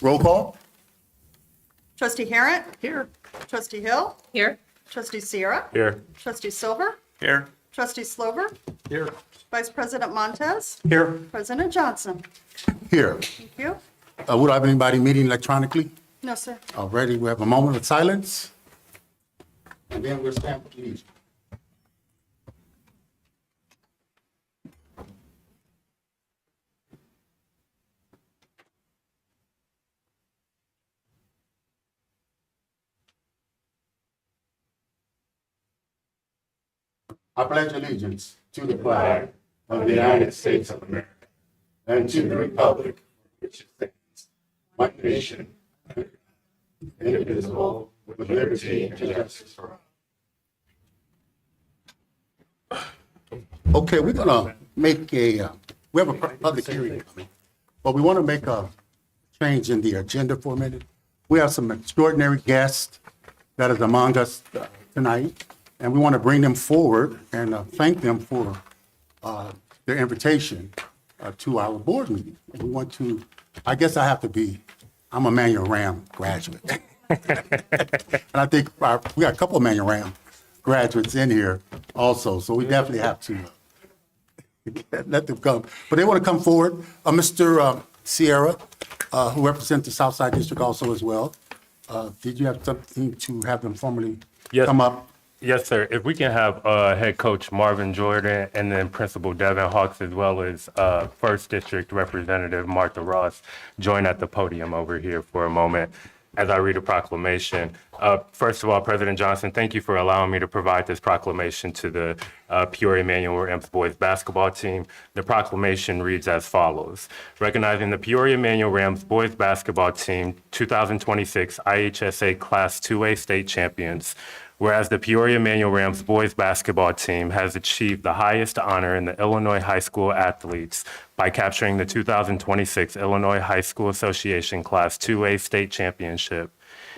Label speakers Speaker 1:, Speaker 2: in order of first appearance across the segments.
Speaker 1: Roll call?
Speaker 2: Trustee Harrod?
Speaker 3: Here.
Speaker 2: Trustee Hill?
Speaker 3: Here.
Speaker 2: Trustee Sierra?
Speaker 3: Here.
Speaker 2: Trustee Silver?
Speaker 3: Here.
Speaker 2: Trustee Slover?
Speaker 3: Here.
Speaker 2: Vice President Montez?
Speaker 3: Here.
Speaker 2: President Johnson?
Speaker 1: Here.
Speaker 2: Thank you.
Speaker 1: Would I have anybody meeting electronically?
Speaker 2: No, sir.
Speaker 1: Already, we have a moment of silence. And then we'll stand for please. I pledge allegiance to the flag of the United States of America and to the republic which it stands, one nation, indivisible, with liberty and justice for all. Okay, we're gonna make we have a public hearing coming, but we want to make a change in the agenda for a minute. We have some extraordinary guests that is among us tonight, and we want to bring them forward and thank them for their invitation to our board meeting. And we want to, I guess I have to be, I'm a Manual Ram graduate. And I think we got a couple of Manual Ram graduates in here also, so we definitely have to let them come. But they want to come forward. Mr. Sierra, who represents the Southside District also as well. Did you have something to have them formally come up?
Speaker 4: Yes, sir. If we can have head coach Marvin Jordan and then principal Devin Hawks, as well as first district representative Martha Ross, join at the podium over here for a moment as I read a proclamation. First of all, President Johnson, thank you for allowing me to provide this proclamation to the Peoria Manual Rams boys basketball team. The proclamation reads as follows: recognizing the Peoria Manual Rams boys basketball team 2026 IHSA Class 2A state champions. Whereas the Peoria Manual Rams boys basketball team has achieved the highest honor in the Illinois high school athletes by capturing the 2026 Illinois High School Association Class 2A state championship.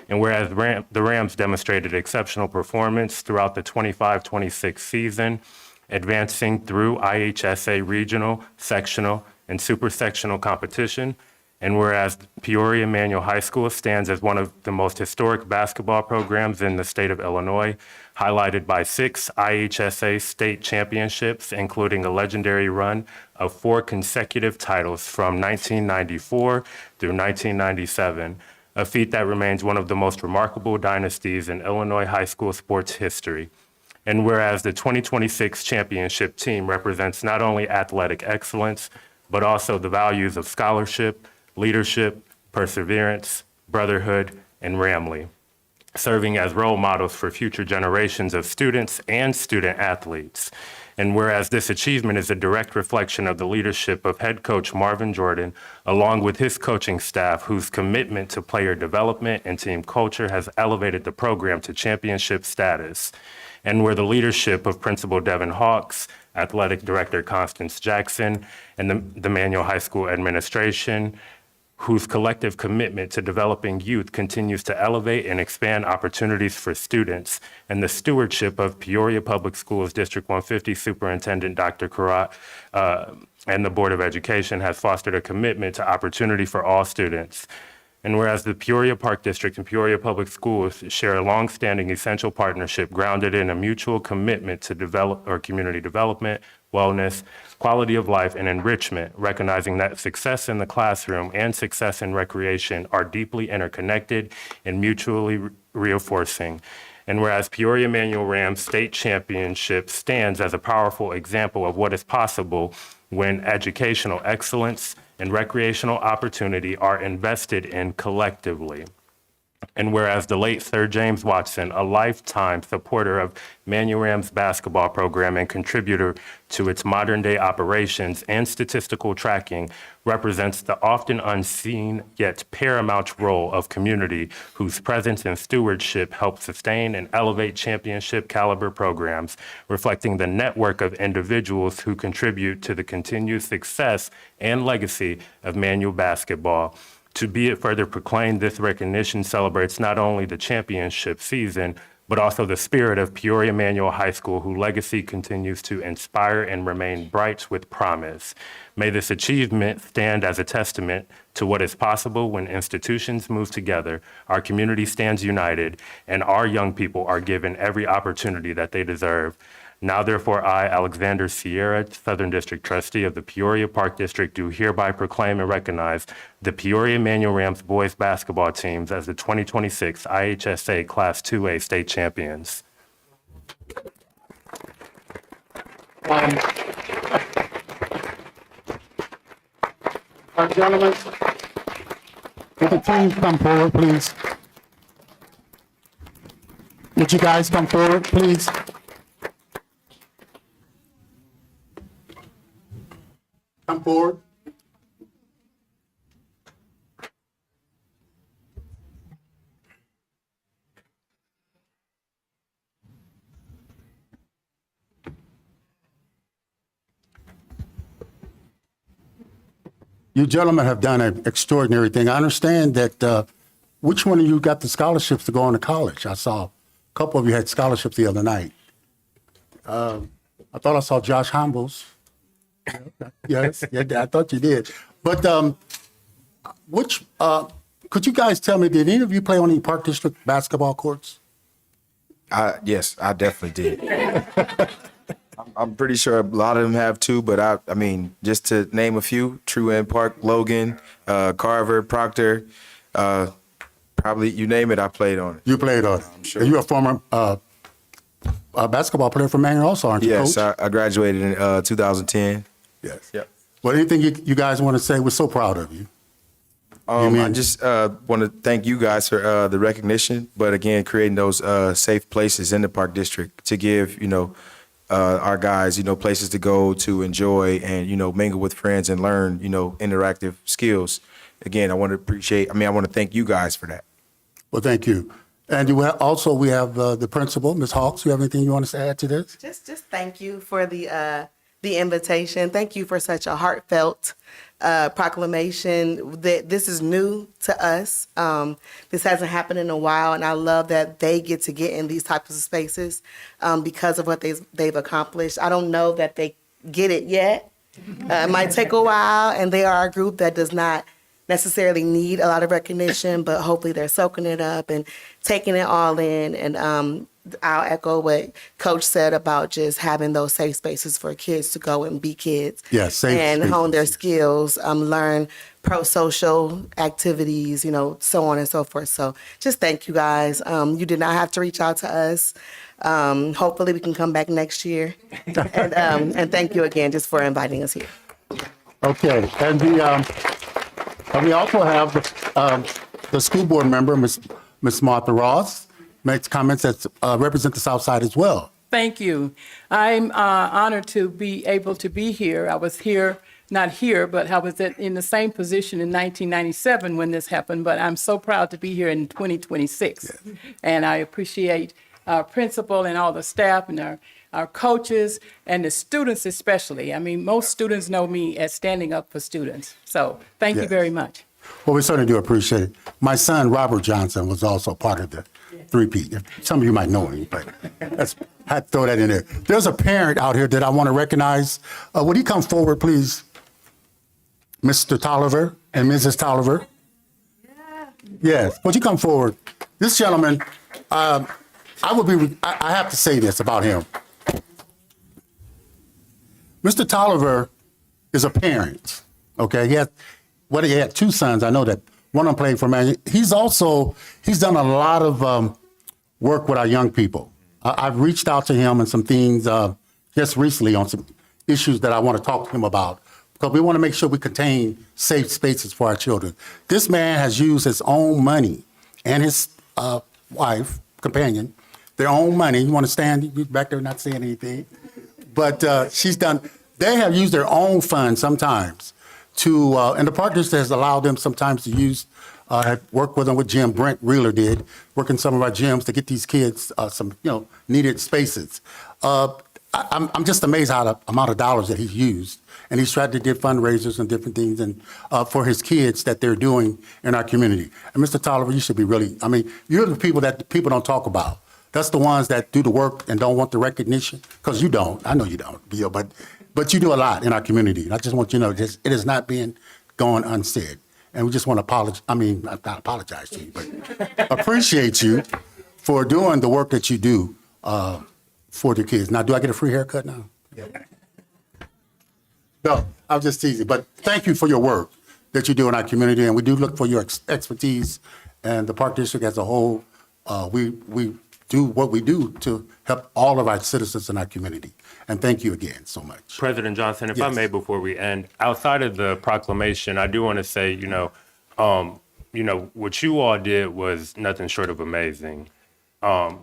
Speaker 4: And whereas the Rams demonstrated exceptional performance throughout the 25-26 season, advancing through IHSA regional, sectional, and super sectional competition. And whereas Peoria Manual High School stands as one of the most historic basketball programs in the state of Illinois, highlighted by 6 IHSA state championships, including a legendary run of 4 consecutive titles from 1994 through 1997, a feat that remains one of the most remarkable dynasties in Illinois high school sports history. And whereas the 2026 championship team represents not only athletic excellence, but also the values of scholarship, leadership, perseverance, brotherhood, and Ramley, serving as role models for future generations of students and student athletes. And whereas this achievement is a direct reflection of the leadership of head coach Marvin Jordan, along with his coaching staff, whose commitment to player development and team culture has elevated the program to championship status. And where the leadership of Principal Devin Hawks, Athletic Director Constance Jackson, and the Manual High School administration, whose collective commitment to developing youth continues to elevate and expand opportunities for students, and the stewardship of Peoria Public Schools District 150 Superintendent Dr. Karat and the Board of Education has fostered a commitment to opportunity for all students. And whereas the Peoria Park District and Peoria Public Schools share a longstanding essential partnership grounded in a mutual commitment to community development, wellness, quality of life, and enrichment, recognizing that success in the classroom and success in recreation are deeply interconnected and mutually reinforcing. And whereas Peoria Manual Rams State Championship stands as a powerful example of what is possible when educational excellence and recreational opportunity are invested in collectively. And whereas the late Sir James Watson, a lifetime supporter of Manual Rams basketball program and contributor to its modern day operations and statistical tracking, represents the often unseen yet paramount role of community whose presence and stewardship help sustain and elevate championship caliber programs, reflecting the network of individuals who contribute to the continued success and legacy of Manual basketball. To be it further proclaimed, this recognition celebrates not only the championship season, but also the spirit of Peoria Manual High School, whose legacy continues to inspire and remain bright with promise. May this achievement stand as a testament to what is possible when institutions move together, our community stands united, and our young people are given every opportunity that they deserve. Now, therefore, I, Alexander Sierra, Southern District Trustee of the Peoria Park District, do hereby proclaim and recognize the Peoria Manual Rams boys basketball teams as the 2026 IHSA Class 2A state champions.
Speaker 1: Gentlemen, would the team come forward, please? Would you guys come forward, please? Come forward. You gentlemen have done an extraordinary thing. I understand that, which one of you got the scholarships to go on to college? I saw a couple of you had scholarships the other night. I thought I saw Josh Humbles. Yes, yeah, I thought you did. But could you guys tell me, did any of you play on any Park District basketball courts?
Speaker 3: Yes, I definitely did. I'm pretty sure a lot of them have too, but I mean, just to name a few: True End Park, Logan, Carver, Proctor, probably you name it, I played on it.
Speaker 1: You played on it.
Speaker 3: Sure.
Speaker 1: You're a former basketball player for Manual also, aren't you,
Speaker 3: Yes,
Speaker 1: Coach?
Speaker 3: I graduated in 2010.
Speaker 1: Yes.
Speaker 3: Yep.
Speaker 1: Well, anything you guys want to say? We're so proud of you.
Speaker 3: I just want to thank you guys for the recognition, but again, creating those safe places in the Park District to give, our guys, places to go to enjoy and, mingle with friends and learn, interactive skills. Again, I want to thank you guys for that.
Speaker 1: Well, thank you. And we have the principal, Ms. Hawks. You have anything you want to add to this?
Speaker 5: Just thank you for the invitation. Thank you for such a heartfelt proclamation. That this is new to us. This hasn't happened in a while, and I love that they get in these types of spaces because of what they've accomplished. I don't know that they get it yet. It might take a while, and they are a group that does not necessarily need a lot of recognition, but hopefully they're soaking it up and taking it all in. And I'll echo what Coach said about just having those safe spaces for kids to go and be kids.
Speaker 1: Yes, safe
Speaker 5: and
Speaker 1: spaces.
Speaker 5: hone their skills, learn pro-social activities, so on and so forth. So just thank you guys. You did not have to reach out to us. Hopefully we can come back next year. And thank you again just for inviting us here.
Speaker 1: Okay, and we also have the school board member, Miss Martha Ross, makes comments that represent the South Side as well.
Speaker 6: Thank you. I'm honored to be able to be here. I was here, not here, but I was in the same position in 1997 when this happened, but I'm so proud to be here in 2026. Yes. And I appreciate our principal and all the staff and our coaches and the students especially. I mean, most students know me as standing up for students. So thank you very much.
Speaker 1: Well, we certainly do appreciate it. My son, Robert Johnson, was also part of the 3P. Some of you might know him, but I had to throw that in there. There's a parent out here that I want to recognize. Would he come forward, please? Mr. Tolliver and Mrs. Tolliver? Yes, would you come forward? This gentleman, I have to say this about him. Mr. Tolliver is a parent, okay? He had two sons. I know that one of them played for Man. He's done a lot of work with our young people. I've reached out to him and some things just recently on some issues that I want to talk to him about because we want to make sure we contain safe spaces for our children. This man has used his own money and his wife, companion, their own money. You want to stand? You back there not saying anything. But they have used their own funds sometimes to, and the Park District has allowed them sometimes to use, work with them, what Jim Brent Reeler did, work in some of our gyms to get these kids some, needed spaces. I'm just amazed how the amount of dollars that he's used. And he's tried to get fundraisers and different things and for his kids that they're doing in our community. And Mr. Tolliver, you should be you're the people that people don't talk about. That's the ones that do the work and don't want the recognition, because you don't. I know you don't, Bill, but you do a lot in our community. And I just want you to know this, it is not being gone unsaid. And we just want to not apologize to you, but appreciate you for doing the work that you do for the kids. Now, do I get a free haircut now? No, I'm just teasing. But thank you for your work that you do in our community, and we do look for your expertise. And the Park District as a whole, we do what we do to help all of our citizens in our community. And thank you again so much.
Speaker 4: President Johnson, if I
Speaker 1: Yes.
Speaker 4: may, before we end, outside of the proclamation, I do want to say, what you all did was nothing short of amazing.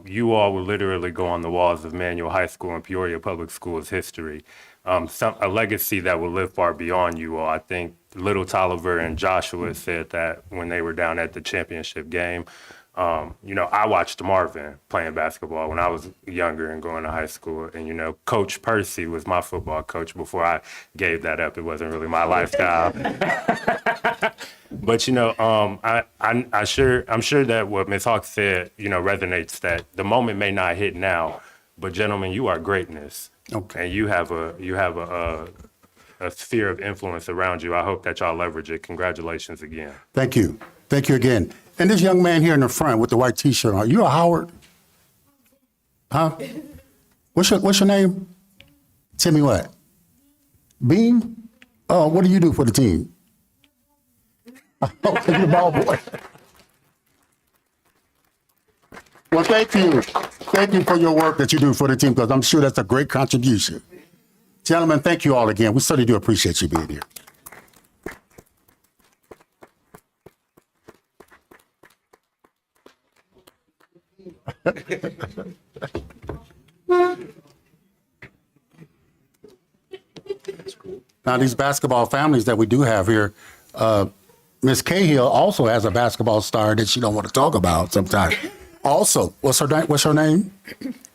Speaker 4: You all will literally go on the walls of Manual High School and Peoria Public Schools history. A legacy that will live far beyond you all. I think Little Tolliver and Joshua said that when they were down at the championship game. I watched Marvin playing basketball when I was younger and going to high school. And, Coach Percy was my football coach before I gave that up. It wasn't really my lifestyle. But, I'm sure that what Ms. Hawk said, resonates, that the moment may not hit now, but gentlemen, you are greatness.
Speaker 1: Okay.
Speaker 4: And you have a sphere of influence around you. I hope that y'all leverage it. Congratulations again.
Speaker 1: Thank you. Thank you again. And this young man here in the front with the white T-shirt on, you a Howard? Huh? What's your name? Timmy what? Bean? Oh, what do you do for the team? Oh, you're the ball boy. Well, thank you. Thank you for your work that you do for the team, because I'm sure that's a great contribution. Gentlemen, thank you all again. We certainly do appreciate you being here. Now, these basketball families that we do have here, Miss Cahill also has a basketball star that she don't want to talk about sometimes. Also, what's her name?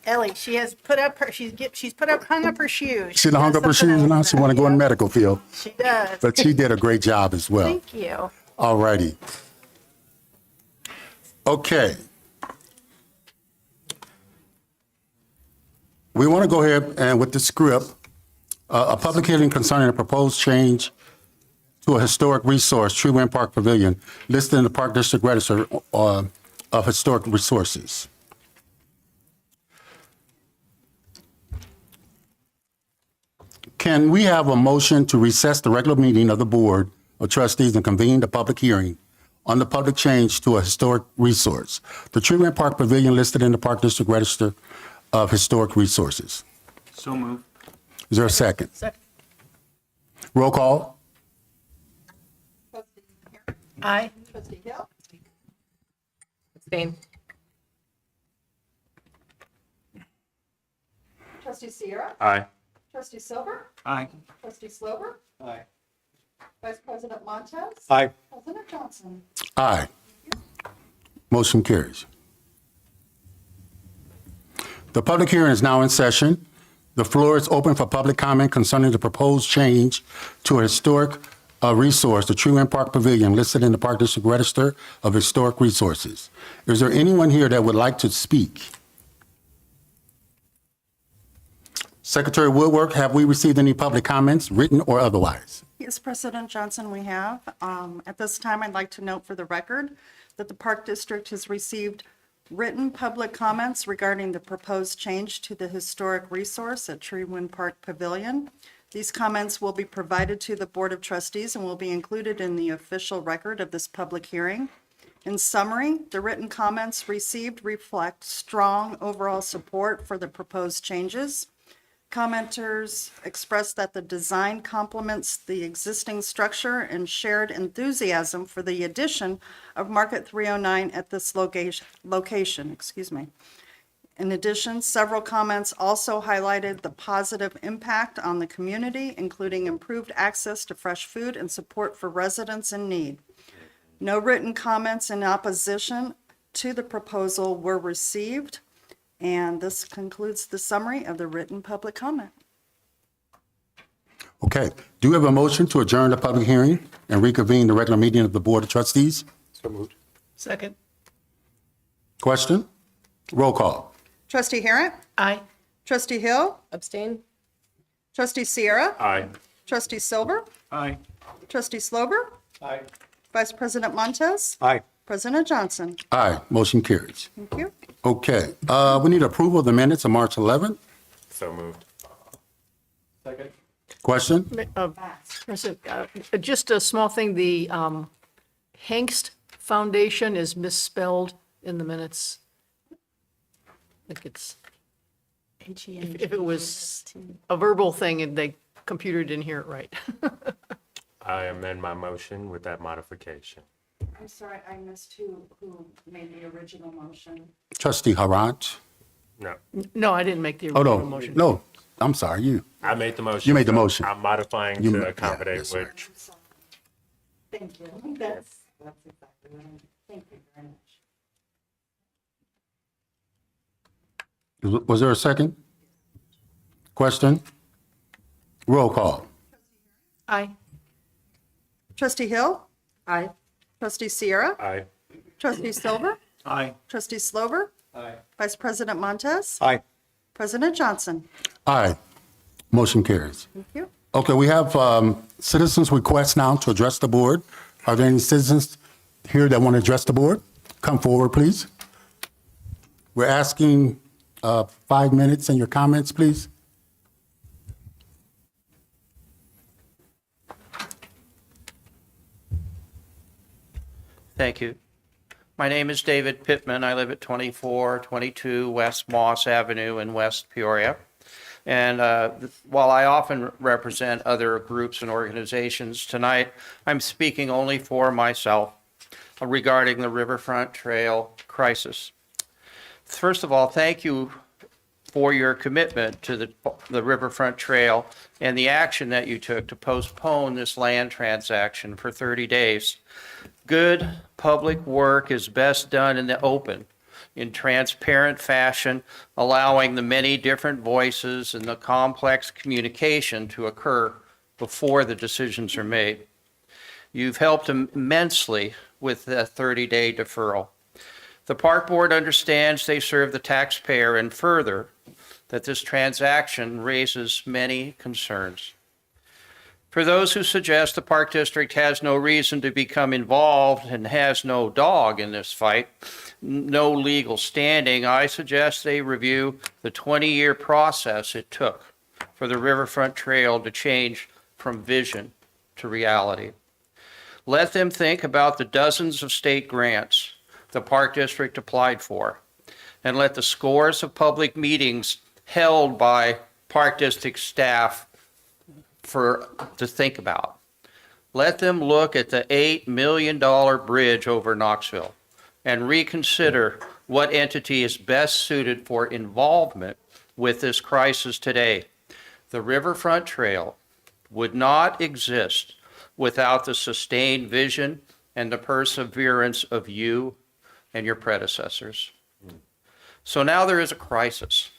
Speaker 7: Ellie, she has hung up her shoes.
Speaker 1: She done hung up her shoes now. She want to go in the medical field,
Speaker 7: She does.
Speaker 1: but she did a great job as well.
Speaker 7: Thank you.
Speaker 1: All righty. Okay. We want to go ahead and with the script, a public hearing concerning a proposed change to a historic resource, Tree Wind Park Pavilion, listed in the Park District Register of Historic Resources. Can we have a motion to recess the regular meeting of the Board of Trustees and convene the public hearing on the public change to a historic resource, the Tree Wind Park Pavilion listed in the Park District Register of Historic Resources?
Speaker 8: So moved.
Speaker 1: Is there a second?
Speaker 7: Second.
Speaker 1: Roll call?
Speaker 7: Aye.
Speaker 2: Trustee Hill?
Speaker 9: Abstain.
Speaker 2: Trustee Sierra?
Speaker 4: Aye.
Speaker 2: Trustee Silver?
Speaker 8: Aye.
Speaker 2: Trustee Slover?
Speaker 8: Aye.
Speaker 2: Vice President Montez?
Speaker 8: Aye.
Speaker 2: President Johnson?
Speaker 1: Aye. Motion carries. The public hearing is now in session. The floor is open for public comment concerning the proposed change to a historic resource, the Tree Wind Park Pavilion, listed in the Park District Register of Historic Resources. Is there anyone here that would like to speak? Secretary Woodwork, have we received any public comments, written or otherwise?
Speaker 2: Yes, President Johnson, we have. At this time, I'd like to note for the record that the Park District has received written public comments regarding the proposed change to the historic resource at Tree Wind Park Pavilion. These comments will be provided to the Board of Trustees and will be included in the official record of this public hearing. In summary, the written comments received reflect strong overall support for the proposed changes. Commenters expressed that the design complements the existing structure and shared enthusiasm for the addition of Market 309 at this location. In addition, several comments also highlighted the positive impact on the community, including improved access to fresh food and support for residents in need. No written comments in opposition to the proposal were received. And this concludes the summary of the written public comment.
Speaker 1: Okay. Do you have a motion to adjourn the public hearing and reconvene the regular meeting of the Board of Trustees?
Speaker 8: So moved.
Speaker 7: Second.
Speaker 1: Question? Roll call.
Speaker 2: Trustee Harrent?
Speaker 7: Aye.
Speaker 2: Trustee Hill?
Speaker 8: Abstain?
Speaker 2: Trustee Sierra?
Speaker 4: Aye.
Speaker 2: Trustee Silver?
Speaker 9: Aye.
Speaker 2: Trustee Slover?
Speaker 9: Aye.
Speaker 2: Vice President Montez?
Speaker 9: Aye.
Speaker 2: President Johnson?
Speaker 1: Aye, motion carries.
Speaker 2: Thank you.
Speaker 1: Okay, we need approval of the minutes of March 11th.
Speaker 4: So moved.
Speaker 9: Second.
Speaker 1: Question?
Speaker 8: Just a small thing, the Hengst Foundation is misspelled in the minutes. I think it's, if it was a verbal thing and the computer didn't hear it right.
Speaker 4: I amend my motion with that modification.
Speaker 2: I'm sorry, I missed who made the original motion.
Speaker 1: Trustee Harant?
Speaker 4: No,
Speaker 8: No, I didn't make the
Speaker 1: Oh,
Speaker 8: original
Speaker 1: no,
Speaker 8: motion.
Speaker 1: no, I'm sorry, you.
Speaker 4: I made the motion.
Speaker 1: You made the
Speaker 4: so
Speaker 1: motion.
Speaker 4: I'm modifying
Speaker 1: You-
Speaker 4: to
Speaker 1: yeah,
Speaker 4: accommodate
Speaker 1: yes,
Speaker 4: what
Speaker 1: sir.
Speaker 2: Thank you. That's exactly right. Thank you very much.
Speaker 1: Was there a second? Question? Roll call.
Speaker 8: Aye.
Speaker 2: Trustee Hill?
Speaker 8: Aye.
Speaker 2: Trustee Sierra?
Speaker 4: I
Speaker 2: Trustee Silver?
Speaker 9: Aye.
Speaker 2: Trustee Slover?
Speaker 9: Aye.
Speaker 2: Vice President Montez?
Speaker 9: Aye.
Speaker 2: President Johnson?
Speaker 1: Aye, motion carries.
Speaker 2: Thank you.
Speaker 1: Okay, we have citizens' requests now to address the board. Are there any citizens here that want to address the board? Come forward, please. We're asking 5 minutes in your comments, please.
Speaker 10: Thank you. My name is David Pittman. I live at 2422 West Moss Avenue in West Peoria. And while I often represent other groups and organizations, tonight I'm speaking only for myself regarding the Riverfront Trail crisis. First of all, thank you for your commitment to the Riverfront Trail and the action that you took to postpone this land transaction for 30 days. Good public work is best done in the open, in transparent fashion, allowing the many different voices and the complex communication to occur before the decisions are made. You've helped immensely with the 30-day deferral. The Park Board understands they serve the taxpayer, and further, that this transaction raises many concerns. For those who suggest the Park District has no reason to become involved and has no dog in this fight, no legal standing, I suggest they review the 20-year process it took for the Riverfront Trail to change from vision to reality. Let them think about the dozens of state grants the Park District applied for, and let the scores of public meetings held by Park District staff to think about. Let them look at the $8 million bridge over Knoxville and reconsider what entity is best suited for involvement with this crisis today. The Riverfront Trail would not exist without the sustained vision and the perseverance of you and your predecessors. So now there is a crisis.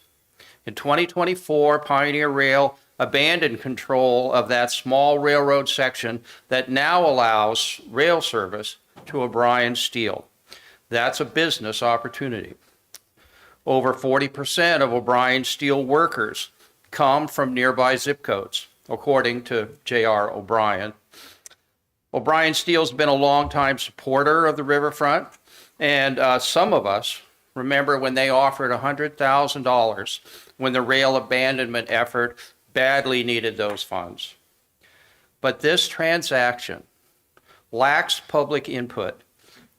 Speaker 10: In 2024, Pioneer Rail abandoned control of that small railroad section that now allows rail service to O'Brien Steel. That's a business opportunity. Over 40% of O'Brien Steel workers come from nearby zip codes, according to J.R. O'Brien. O'Brien Steel's been a longtime supporter of the riverfront, and some of us remember when they offered $100,000 when the rail abandonment effort badly needed those funds. But this transaction lacks public input.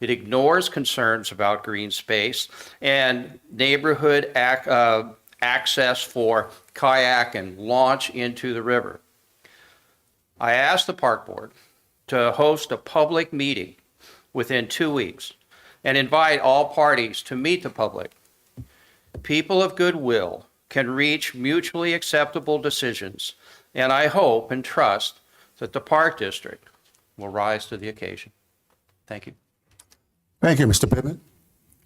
Speaker 10: It ignores concerns about green space and neighborhood access for kayak and launch into the river. I asked the Park Board to host a public meeting within 2 weeks and invite all parties to meet the public. People of goodwill can reach mutually acceptable decisions, and I hope and trust that the Park District will rise to the occasion. Thank you.
Speaker 1: Thank you, Mr. Pittman.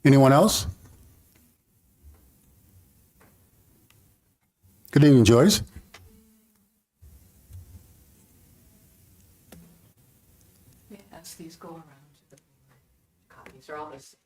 Speaker 1: Anyone else? Good evening, Joyce.
Speaker 8: As these go around, the copies are all the same.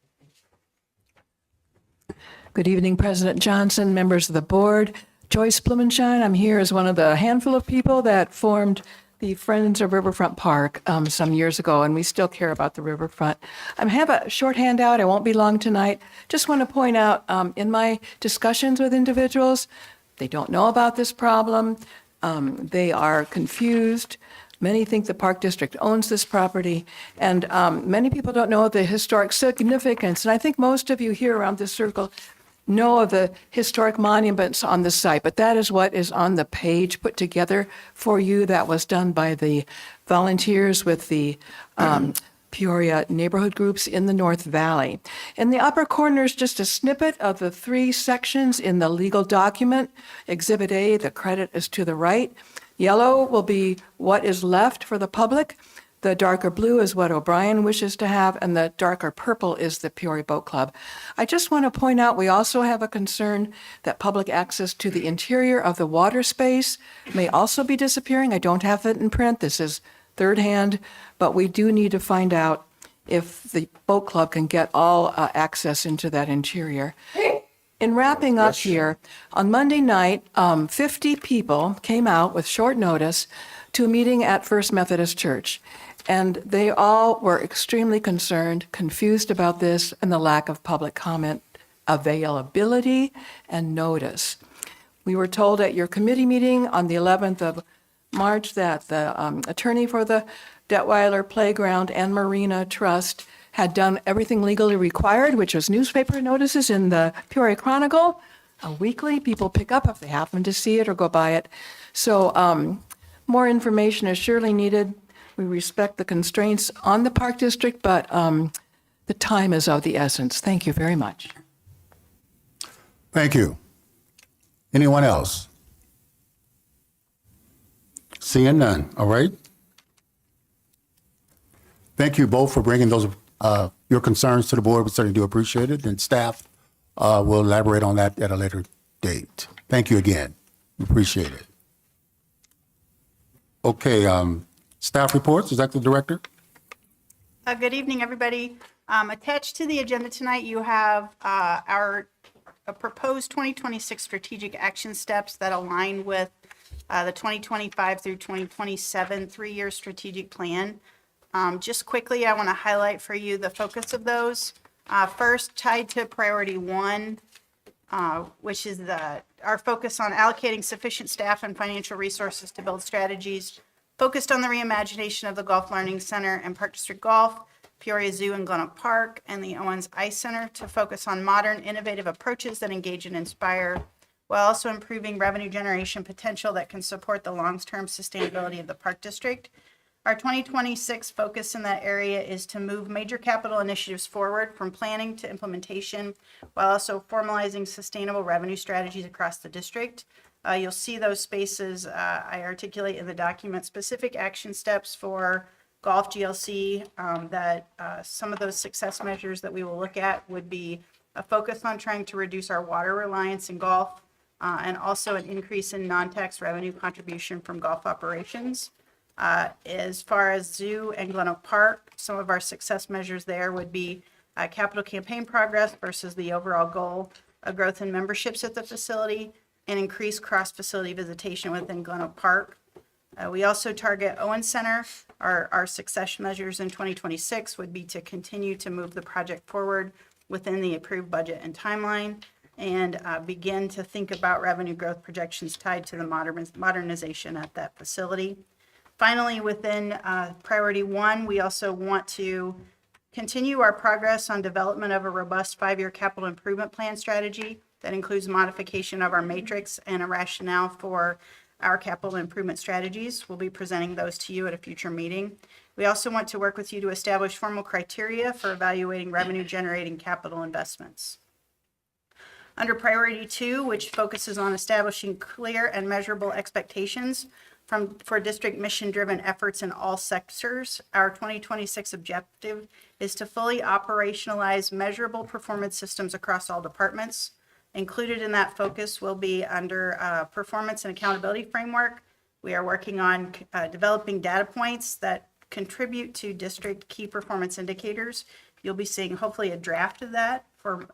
Speaker 11: Good evening, President Johnson, members of the board. Joyce Blumenshine, I'm here as one of the handful of people that formed the Friends of Riverfront Park some years ago, and we still care about the riverfront. I have a short handout. I won't be long tonight. Just want to point out in my discussions with individuals, they don't know about this problem. They are confused. Many think the Park District owns this property, and many people don't know the historic significance. And I think most of you here around this circle know of the historic monuments on the site, but that is what is on the page put together for you. That was done by the volunteers with the Peoria neighborhood groups in the North Valley. In the upper corner is just a snippet of the 3 sections in the legal document. Exhibit A, the credit is to the right. Yellow will be what is left for the public. The darker blue is what O'Brien wishes to have, and the darker purple is the Peoria Boat Club. I just want to point out we also have a concern that public access to the interior of the water space may also be disappearing. I don't have it in print. This is third hand, but we do need to find out if the boat club can get all access into that interior. In wrapping up here, on Monday night, 50 people came out with short notice to a meeting at First Methodist Church. And they all were extremely concerned, confused about this and the lack of public comment availability and notice. We were told at your committee meeting on the 11th of March that the attorney for the Detweiler Playground and Marina Trust had done everything legally required, which was newspaper notices in the Peoria Chronicle, weekly. People pick up if they happen to see it or go by it. So more information is surely needed. We respect the constraints on the Park District, but the time is of the essence. Thank you very much.
Speaker 1: Thank you. Anyone else? Seeing none, all right? Thank you both for bringing those your concerns to the board. We certainly do appreciate it, and staff will elaborate on that at a later date. Thank you again. We appreciate it. Okay, staff reports, Executive Director.
Speaker 7: Good evening, everybody. Attached to the agenda tonight, you have our proposed 2026 strategic action steps that align with the 2025 through 2027 three-year strategic plan. Just quickly, I want to highlight for you the focus of those. First, tied to priority 1, which is our focus on allocating sufficient staff and financial resources to build strategies focused on the reimagination of the Golf Learning Center and Park District Golf, Peoria Zoo and Glenelg Park, and the Owens Ice Center to focus on modern, innovative approaches that engage and inspire, while also improving revenue generation potential that can support the long-term sustainability of the Park District. Our 2026 focus in that area is to move major capital initiatives forward from planning to implementation, while also formalizing sustainable revenue strategies across the district. You'll see those spaces I articulate in the document, specific action steps for golf GLC, that some of those success measures that we will look at would be a focus on trying to reduce our water reliance in golf, and also an increase in non-tax revenue contribution from golf operations. As far as Zoo and Glenelg Park, some of our success measures there would be capital campaign progress versus the overall goal of growth in memberships at the facility and increased cross-facility visitation within Glenelg Park. We also target Owen Center. Our success measures in 2026 would be to continue to move the project forward within the approved budget and timeline, and begin to think about revenue growth projections tied to the modernization at that facility. Finally, within priority 1, we also want to continue our progress on development of a robust 5-year capital improvement plan strategy that includes modification of our matrix and a rationale for our capital improvement strategies. We'll be presenting those to you at a future meeting. We also want to work with you to establish formal criteria for evaluating revenue generating capital investments. Under priority 2, which focuses on establishing clear and measurable expectations for district mission-driven efforts in all sectors, our 2026 objective is to fully operationalize measurable performance systems across all departments. Included in that focus will be under performance and accountability framework. We are working on developing data points that contribute to district key performance indicators. You'll be seeing hopefully a draft of that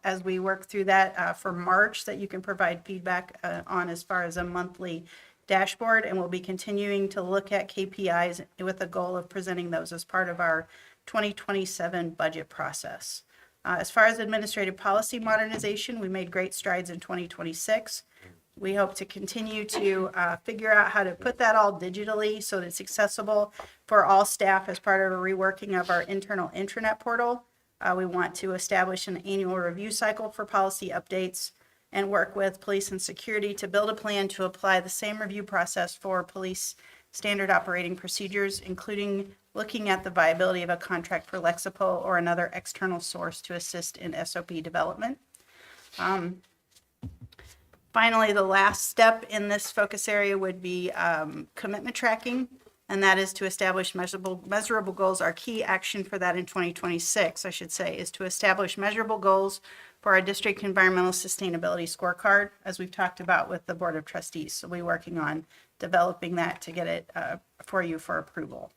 Speaker 7: as we work through that for March, that you can provide feedback on as far as a monthly dashboard. And we'll be continuing to look at KPIs with the goal of presenting those as part of our 2027 budget process. As far as administrative policy modernization, we made great strides in 2026. We hope to continue to figure out how to put that all digitally so that it's accessible for all staff as part of a reworking of our internal intranet portal. We want to establish an annual review cycle for policy updates and work with police and security to build a plan to apply the same review process for police standard operating procedures, including looking at the viability of a contract for Lexipol or another external source to assist in SOP development. Finally, the last step in this focus area would be commitment tracking, and that is to establish measurable goals. Our key action for that in 2026, I should say, is to establish measurable goals for our district environmental sustainability scorecard, as we've talked about with the Board of Trustees. So we're working on developing that to get it for you for approval.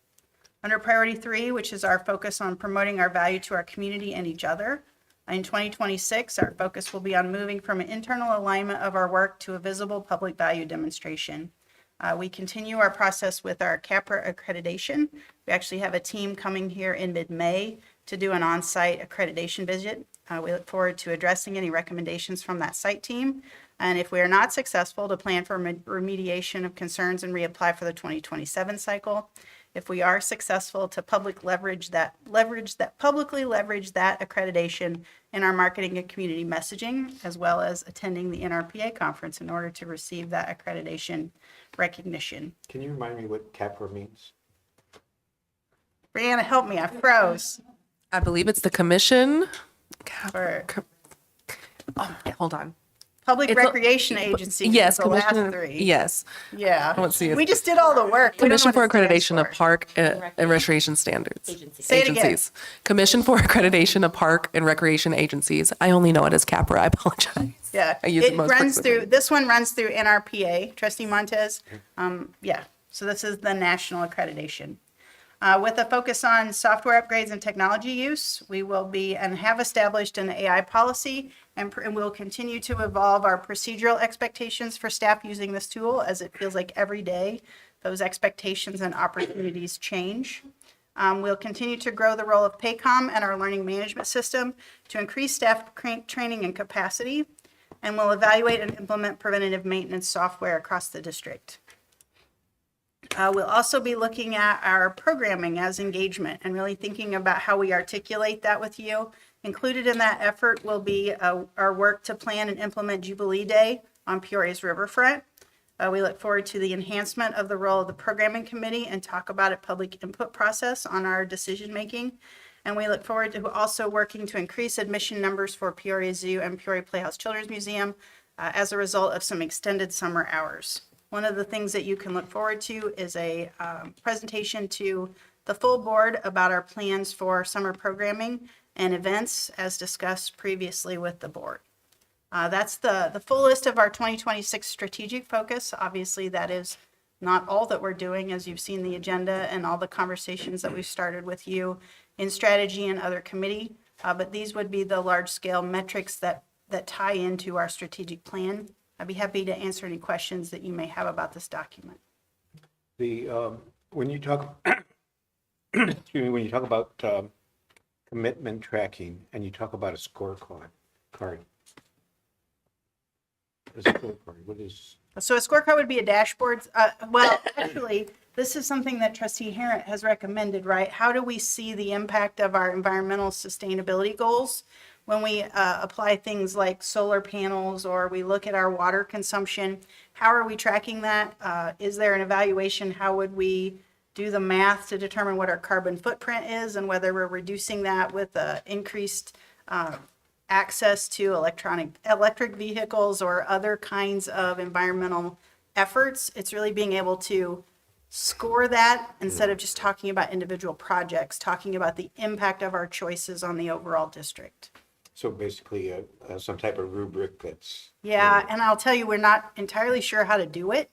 Speaker 7: Under priority 3, which is our focus on promoting our value to our community and each other, in 2026, our focus will be on moving from an internal alignment of our work to a visible public value demonstration. We continue our process with our CAPRA accreditation. We actually have a team coming here in mid-May to do an on-site accreditation visit. We look forward to addressing any recommendations from that site team. And if we are not successful, to plan for remediation of concerns and reapply for the 2027 cycle. If we are successful, to publicly leverage that accreditation in our marketing and community messaging, as well as attending the NRPA conference in order to receive that accreditation recognition.
Speaker 9: Can you remind me what CAPRA means?
Speaker 7: Brianna, help me, I froze.
Speaker 12: I believe it's the commission.
Speaker 7: For
Speaker 12: Hold on.
Speaker 7: Public
Speaker 12: It's a-
Speaker 7: Recreation Agency.
Speaker 12: Yes,
Speaker 7: the last
Speaker 12: commission.
Speaker 7: 3.
Speaker 12: Yes,
Speaker 7: Yeah.
Speaker 12: let's see it.
Speaker 7: We just did all the work. We don't know
Speaker 12: Commission for
Speaker 7: what it stands
Speaker 12: Accreditation of
Speaker 7: for.
Speaker 12: Park and Recreation Standards.
Speaker 7: Say it again.
Speaker 12: Agencies. Commission for Accreditation of Park and Recreation Agencies. I only know it as CAPRA. I apologize.
Speaker 7: Yeah,
Speaker 12: I use it most
Speaker 7: runs
Speaker 12: frequently.
Speaker 7: through, this one runs through NRPA, Trustee Montez. Yeah, so this is the national accreditation. With a focus on software upgrades and technology use, we will be and have established an AI policy and we'll continue to evolve our procedural expectations for staff using this tool, as it feels like every day those expectations and opportunities change. We'll continue to grow the role of PAYCOM and our learning management system to increase staff training and capacity, and we'll evaluate and implement preventative maintenance software across the district. We'll also be looking at our programming as engagement and really thinking about how we articulate that with you. Included in that effort will be our work to plan and implement Jubilee Day on Peoria's riverfront. We look forward to the enhancement of the role of the programming committee and talk about a public input process on our decision making. And we look forward to also working to increase admission numbers for Peoria Zoo and Peoria Playhouse Children's Museum as a result of some extended summer hours. One of the things that you can look forward to is a presentation to the full board about our plans for summer programming and events as discussed previously with the board. That's the full list of our 2026 strategic focus. Obviously, that is not all that we're doing, as you've seen the agenda and all the conversations that we've started with you in strategy and other committee. But these would be the large-scale metrics that tie into our strategic plan. I'd be happy to answer any questions that you may have about this document.
Speaker 9: When you talk, excuse me, when you talk about commitment tracking and you talk about a scorecard, what is?
Speaker 7: So a scorecard would be a dashboard. Well, actually, this is something that Trustee Harrent has recommended, right? How do we see the impact of our environmental sustainability goals when we apply things like solar panels or we look at our water consumption? How are we tracking that? Is there an evaluation? How would we do the math to determine what our carbon footprint is and whether we're reducing that with increased access to electric vehicles or other kinds of environmental efforts? It's really being able to score that instead of just talking about individual projects, talking about the impact of our choices on the overall district.
Speaker 9: So basically some type of rubric that's.
Speaker 7: Yeah, and I'll tell you, we're not entirely sure how to do it.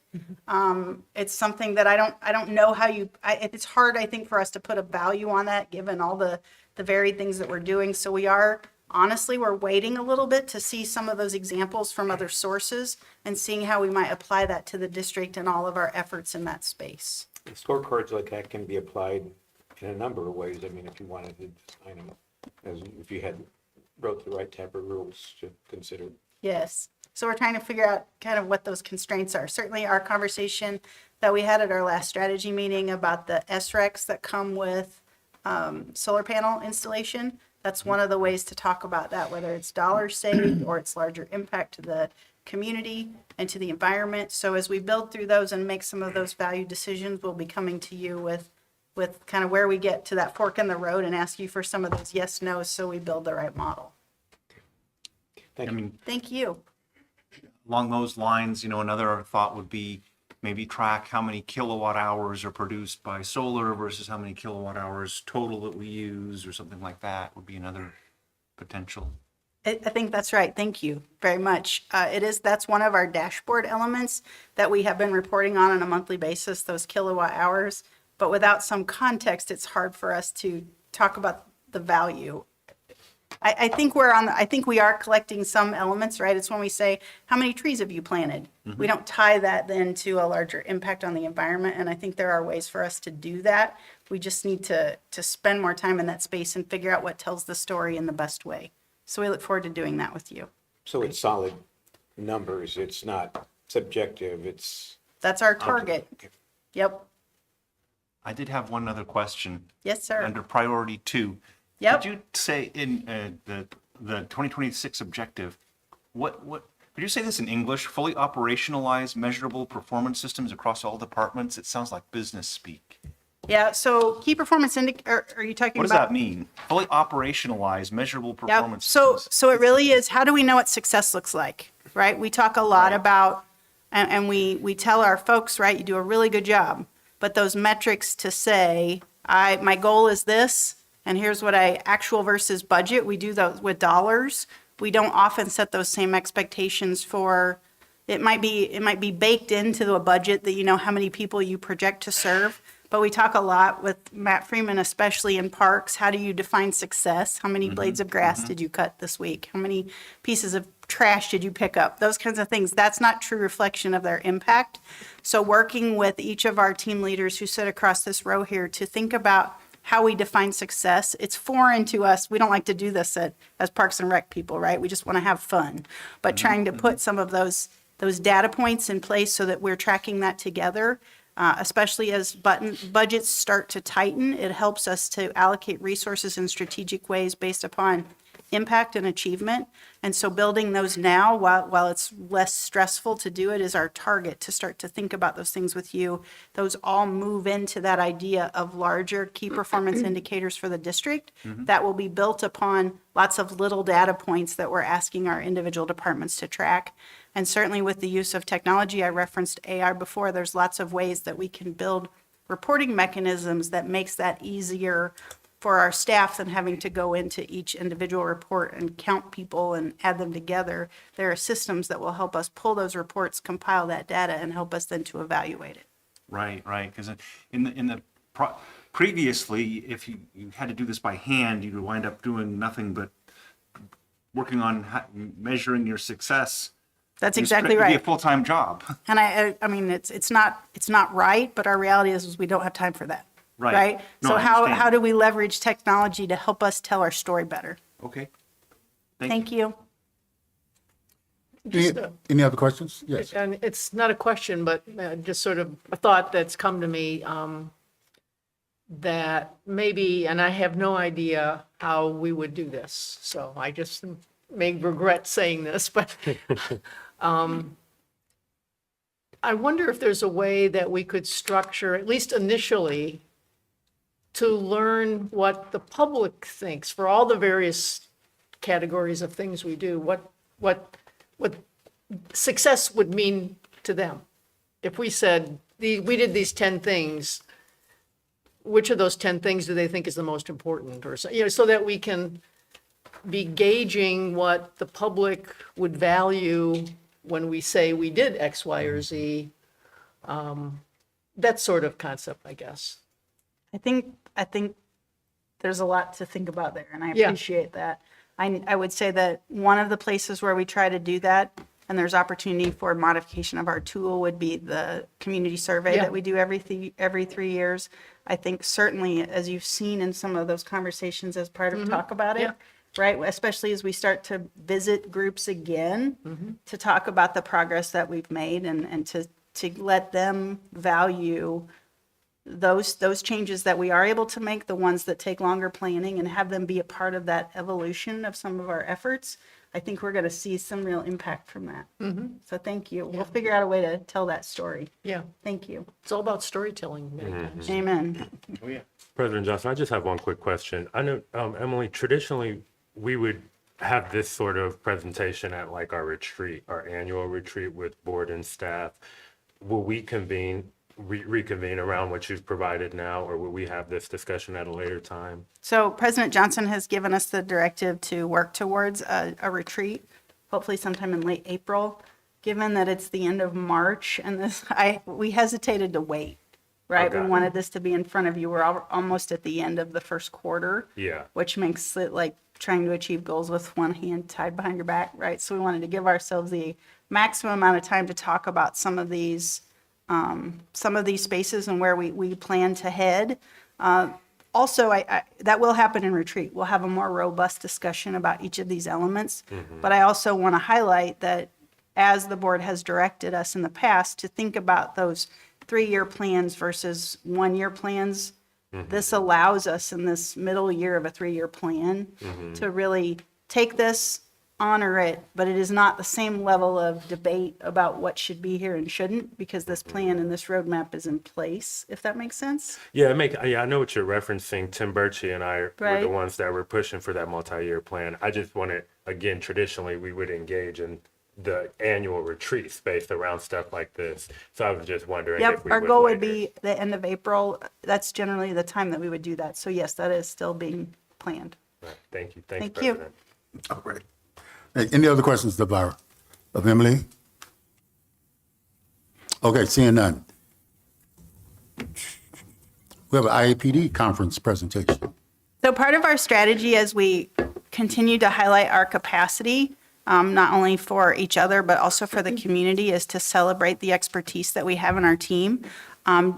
Speaker 7: It's something that I don't know how it's hard, I think, for us to put a value on that, given all the varied things that we're doing. So we are Honestly, we're waiting a little bit to see some of those examples from other sources and seeing how we might apply that to the district and all of our efforts in that space.
Speaker 9: Scorecards like that can be applied in a number of ways. I mean, if you wanted to design them, as if you had wrote the right type of rules to consider.
Speaker 7: Yes. So we're trying to figure out kind of what those constraints are. Certainly our conversation that we had at our last strategy meeting about the SRECs that come with solar panel installation. That's one of the ways to talk about that, whether it's dollars saved or it's larger impact to the community and to the environment. So as we build through those and make some of those value decisions, we'll be coming to you with kind of where we get to that fork in the road and ask you for some of those yes, no's so we build the right model.
Speaker 9: Thank you.
Speaker 7: Thank you.
Speaker 13: Along those lines, another thought would be maybe track how many kilowatt hours are produced by solar versus how many kilowatt hours total that we use or something like that would be another potential.
Speaker 7: I think that's right. Thank you very much. That's one of our dashboard elements that we have been reporting on a monthly basis, those kilowatt hours. But without some context, it's hard for us to talk about the value. I think we are collecting some elements, right? It's when we say, how many trees have you planted? We don't tie that then to a larger impact on the environment. And I think there are ways for us to do that. We just need to spend more time in that space and figure out what tells the story in the best way. So we look forward to doing that with you.
Speaker 9: So it's solid numbers. It's not subjective.
Speaker 7: That's our target.
Speaker 9: Okay.
Speaker 7: Yep.
Speaker 13: I did have one other question.
Speaker 7: Yes, sir.
Speaker 13: Under priority 2.
Speaker 7: Yep.
Speaker 13: Could you say in the 2026 objective, what could you say this in English? Fully operationalize measurable performance systems across all departments. It sounds like business speak.
Speaker 7: Yeah. So key performance indicator. Are you talking
Speaker 13: What does
Speaker 7: about?
Speaker 13: that mean? Fully operationalize measurable
Speaker 7: Yep.
Speaker 13: performance
Speaker 7: So
Speaker 13: systems.
Speaker 7: it really is, how do we know what success looks like, right? We talk a lot about, and we tell our folks, right, you do a really good job. But those metrics to say, my goal is this, and here's what actual versus budget, we do those with dollars. We don't often set those same expectations for, it might be baked into a budget that you know how many people you project to serve. But we talk a lot with Matt Freeman, especially in parks. How do you define success? How many blades of grass did you cut this week? How many pieces of trash did you pick up? Those kinds of things. That's not true reflection of their impact. So working with each of our team leaders who sit across this row here to think about how we define success. It's foreign to us. We don't like to do this as Parks and Rec people, right? We just want to have fun. But trying to put some of those data points in place so that we're tracking that together, especially as budgets start to tighten, it helps us to allocate resources in strategic ways based upon impact and achievement. And so building those now, while it's less stressful to do it, is our target to start to think about those things with you. Those all move into that idea of larger key performance indicators for the district that will be built upon lots of little data points that we're asking our individual departments to track. And certainly with the use of technology, I referenced AI before, there's lots of ways that we can build reporting mechanisms that makes that easier for our staff than having to go into each individual report and count people and add them together. There are systems that will help us pull those reports, compile that data, and help us then to evaluate it.
Speaker 13: Right. Because previously, if you had to do this by hand, you would wind up doing nothing but working on measuring your success.
Speaker 7: That's
Speaker 13: It
Speaker 7: exactly
Speaker 13: could be a
Speaker 7: right.
Speaker 13: full-time job.
Speaker 7: And I mean, it's not right, but our reality is we don't have time for that.
Speaker 13: Right. No,
Speaker 7: So
Speaker 13: I
Speaker 7: how
Speaker 13: understand.
Speaker 7: do we leverage technology to help us tell our story better?
Speaker 13: Okay.
Speaker 7: Thank you.
Speaker 1: Any other questions? Yes.
Speaker 8: And it's not a question, but just sort of a thought that's come to me, that maybe, and I have no idea how we would do this, so I just may regret saying this, but I wonder if there's a way that we could structure, at least initially, to learn what the public thinks for all the various categories of things we do, what success would mean to them. If we said, we did these 10 things, which of those 10 things do they think is the most important? Or so, so that we can be gauging what the public would value when we say we did X, Y, or Z. That sort of concept, I guess.
Speaker 7: I think there's a lot to think about there, and I
Speaker 8: Yeah.
Speaker 7: appreciate that. I would say that one of the places where we try to do that, and there's opportunity for modification of our tool, would be the community survey
Speaker 8: Yeah.
Speaker 7: that we do every 3 years. I think certainly, as you've seen in some of those conversations as part of Talk About It,
Speaker 8: Yeah.
Speaker 7: right? Especially as we start to visit groups again, to talk about the progress that we've made and to let them value those changes that we are able to make, the ones that take longer planning, and have them be a part of that evolution of some of our efforts. I think we're going to see some real impact from that. So thank you. We'll figure out a way to tell that story.
Speaker 8: Yeah,
Speaker 7: Thank you.
Speaker 8: it's all about storytelling many times.
Speaker 7: Amen.
Speaker 4: President Johnson, I just have one quick question. I know, Emily, traditionally, we would have this sort of presentation at like our retreat, our annual retreat with board and staff. Will we reconvene around what you've provided now, or will we have this discussion at a later time?
Speaker 7: So President Johnson has given us the directive to work towards a retreat, hopefully sometime in late April. Given that it's the end of March and we hesitated to wait, right?
Speaker 4: Okay.
Speaker 7: We wanted this to be in front of you. We're almost at the end of the first quarter.
Speaker 4: Yeah.
Speaker 7: Which makes it like trying to achieve goals with one hand tied behind your back, right? So we wanted to give ourselves the maximum amount of time to talk about some of these spaces and where we plan to head. Also, that will happen in retreat. We'll have a more robust discussion about each of these elements. But I also want to highlight that as the board has directed us in the past to think about those 3-year plans versus 1-year plans, this allows us in this middle year of a 3-year plan to really take this, honor it, but it is not the same level of debate about what should be here and shouldn't, because this plan and this roadmap is in place, if that makes sense.
Speaker 4: Yeah, I know what you're referencing. Tim Birchie and I were the
Speaker 7: Right.
Speaker 4: ones that were pushing for that multi-year plan. I just wanted, again, traditionally, we would engage in the annual retreat space around stuff like this. So I was just wondering if
Speaker 7: Yep,
Speaker 4: we
Speaker 7: our
Speaker 4: would
Speaker 7: goal would
Speaker 4: later.
Speaker 7: be the end of April. That's generally the time that we would do that. So yes, that is still being planned.
Speaker 4: Right, thank you. Thanks,
Speaker 7: Thank you.
Speaker 4: President.
Speaker 1: All right. Any other questions of Emily? Okay, seeing none. We have an IAPD conference presentation.
Speaker 7: So part of our strategy as we continue to highlight our capacity, not only for each other, but also for the community, is to celebrate the expertise that we have in our team.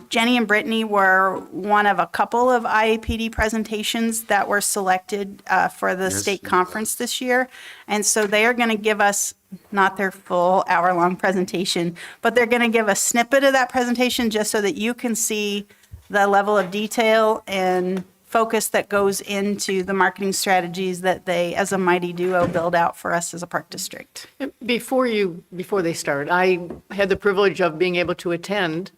Speaker 7: Jenny and Brittany were one of a couple of IAPD presentations that were selected for the state conference this year. And so they are going to give us, not their full hour-long presentation, but they're going to give a snippet of that presentation just so that you can see the level of detail and focus that goes into the marketing strategies that they, as a mighty duo, build out for us as a park district.
Speaker 8: Before they start, I had the privilege of being able to attend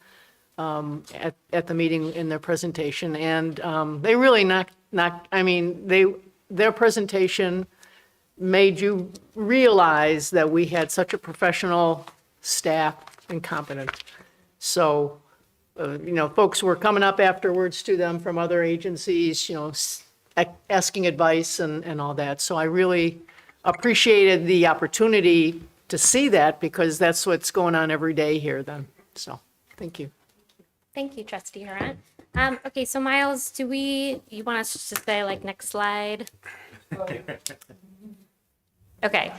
Speaker 8: at the meeting in their presentation, and they really their presentation made you realize that we had such a professional staff and competent. So, folks were coming up afterwards to them from other agencies, asking advice and all that. So I really appreciated the opportunity to see that, because that's what's going on every day here then. So, thank you.
Speaker 14: Thank you, Trustee Huron. Okay, so Miles, you want us to say like next slide? Okay,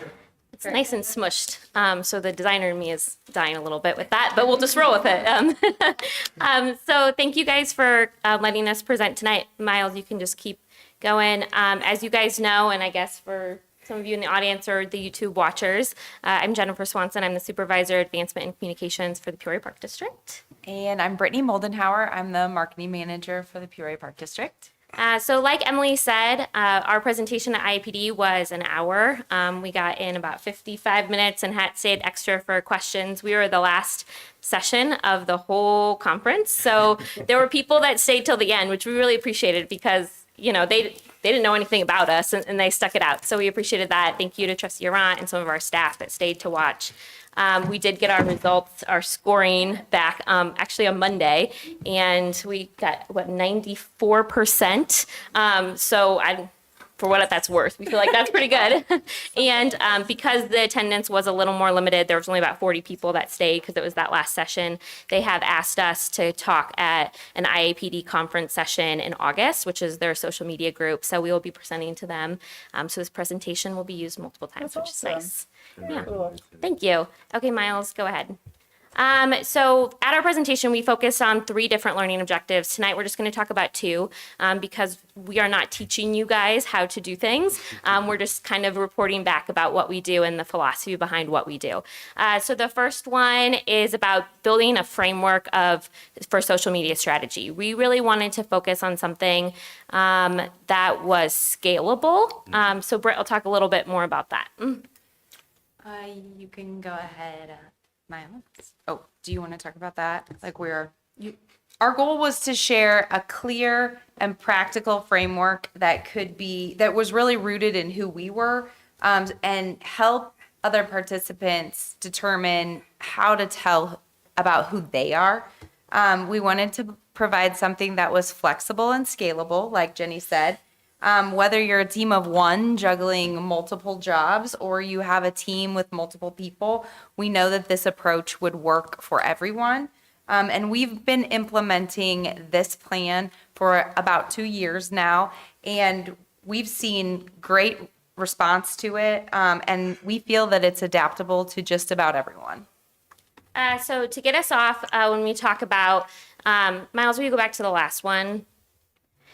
Speaker 14: it's nice and smushed. So the designer in me is dying a little bit with that, but we'll just roll with it. So thank you guys for letting us present tonight. Miles, you can just keep going. As you guys know, and I guess for some of you in the audience or the YouTube watchers, I'm Jennifer Swanson. I'm the Supervisor, Advancement and Communications for the Peoria Park District.
Speaker 15: And I'm Brittany Moldenhauer. I'm the Marketing Manager for the Peoria Park District.
Speaker 14: So like Emily said, our presentation at IAPD was an hour. We got in about 55 minutes and had stayed extra for questions. We were the last session of the whole conference. So there were people that stayed till the end, which we really appreciated, because they didn't know anything about us, and they stuck it out. So we appreciated that. Thank you to Trustee Huron and some of our staff that stayed to watch. We did get our results, our scoring back actually on Monday, and we got, 94%. So I'm for what that's worth. We feel like that's pretty good. And because the attendance was a little more limited, there was only about 40 people that stayed because it was that last session. They have asked us to talk at an IAPD conference session in August, which is their social media group. So we will be presenting to them. So this presentation will be used multiple times, which is nice. Yeah. Thank you. Okay, Miles, go ahead. So at our presentation, we focused on 3 different learning objectives. Tonight, we're just going to talk about 2 because we are not teaching you guys how to do things. We're just kind of reporting back about what we do and the philosophy behind what we do. So the first one is about building a framework for social media strategy. We really wanted to focus on something that was scalable. So Britt will talk a little bit more about that.
Speaker 15: You can go ahead, Miles. Oh, do you want to talk about that? Like our goal was to share a clear and practical framework that was really rooted in who we were, and help other participants determine how to tell about who they are. We wanted to provide something that was flexible and scalable, like Jenny said. Whether you're a team of 1 juggling multiple jobs or you have a team with multiple people, we know that this approach would work for everyone. And we've been implementing this plan for about 2 years now, and we've seen great response to it. And we feel that it's adaptable to just about everyone.
Speaker 14: So to get us off, when we talk about, Miles, will you go back to the last one?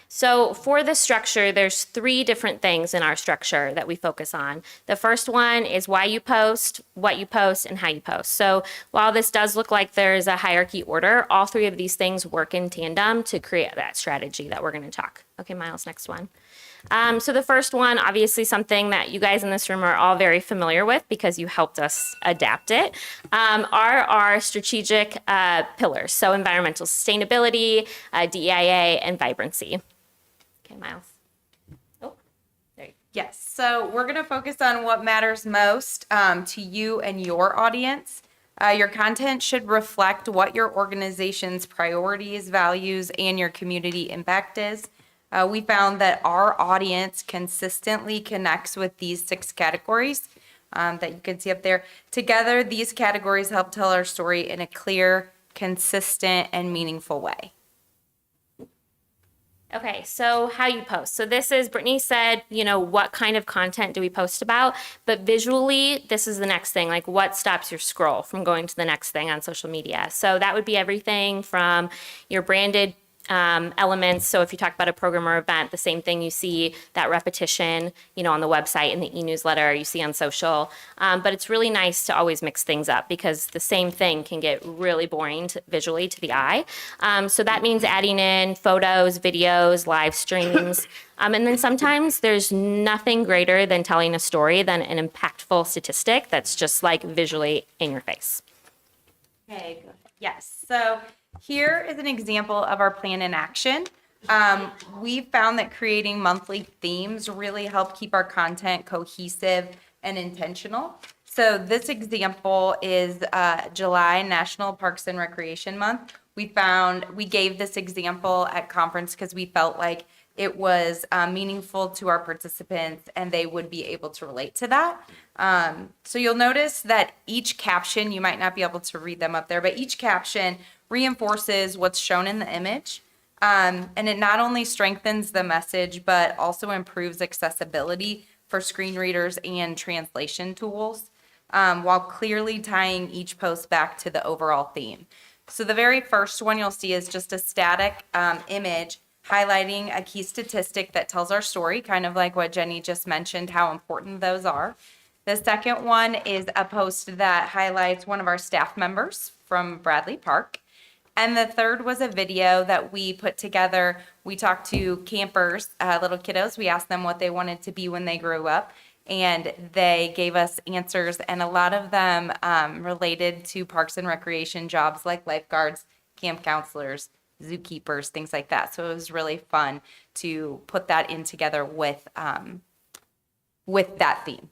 Speaker 14: So for the structure, there's 3 different things in our structure that we focus on. The first one is why you post, what you post, and how you post. So while this does look like there's a hierarchy order, all 3 of these things work in tandem to create that strategy that we're going to talk. Okay, Miles, next one. So the first one, obviously something that you guys in this room are all very familiar with because you helped us adapt it, are our strategic pillars. So environmental sustainability, DEIA, and vibrancy. Okay, Miles. Oh, there you go.
Speaker 15: Yes, so we're going to focus on what matters most to you and your audience. Your content should reflect what your organization's priorities, values, and your community impact is. We found that our audience consistently connects with these 6 categories that you can see up there. Together, these categories help tell our story in a clear, consistent, and meaningful way.
Speaker 14: Okay, so how you post. So this is, Brittany said, what kind of content do we post about? But visually, this is the next thing, like what stops your scroll from going to the next thing on social media. So that would be everything from your branded elements. So if you talk about a program or event, the same thing you see that repetition, on the website, in the e-newsletter, you see on social. But it's really nice to always mix things up because the same thing can get really boring visually to the eye. So that means adding in photos, videos, live streams. And then sometimes there's nothing greater than telling a story than an impactful statistic that's just like visually in your face.
Speaker 15: Okay, go ahead. Yes, so here is an example of our plan in action. We found that creating monthly themes really help keep our content cohesive and intentional. So this example is July National Parks and Recreation Month. We gave this example at conference because we felt like it was meaningful to our participants and they would be able to relate to that. So you'll notice that each caption, you might not be able to read them up there, but each caption reinforces what's shown in the image. And it not only strengthens the message, but also improves accessibility for screen readers and translation tools, while clearly tying each post back to the overall theme. So the very first one you'll see is just a static image highlighting a key statistic that tells our story, kind of like what Jenny just mentioned, how important those are. The second one is a post that highlights one of our staff members from Bradley Park. And the third was a video that we put together. We talked to campers, little kiddos. We asked them what they wanted to be when they grew up. And they gave us answers, and a lot of them related to parks and recreation jobs like lifeguards, camp counselors, zookeepers, things like that. So it was really fun to put that in together with that theme.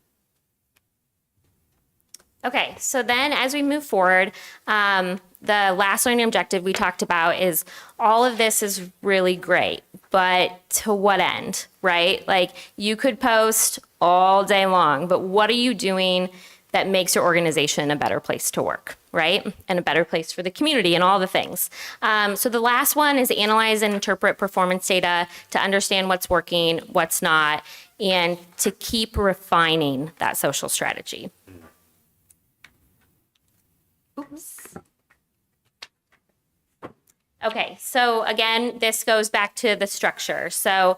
Speaker 14: Okay, so then as we move forward, the last learning objective we talked about is all of this is really great, but to what end, right? Like you could post all day long, but what are you doing that makes your organization a better place to work, right? And a better place for the community and all the things. So the last one is analyze and interpret performance data to understand what's working, what's not, and to keep refining that social strategy. Oops. Okay, so again, this goes back to the structure. So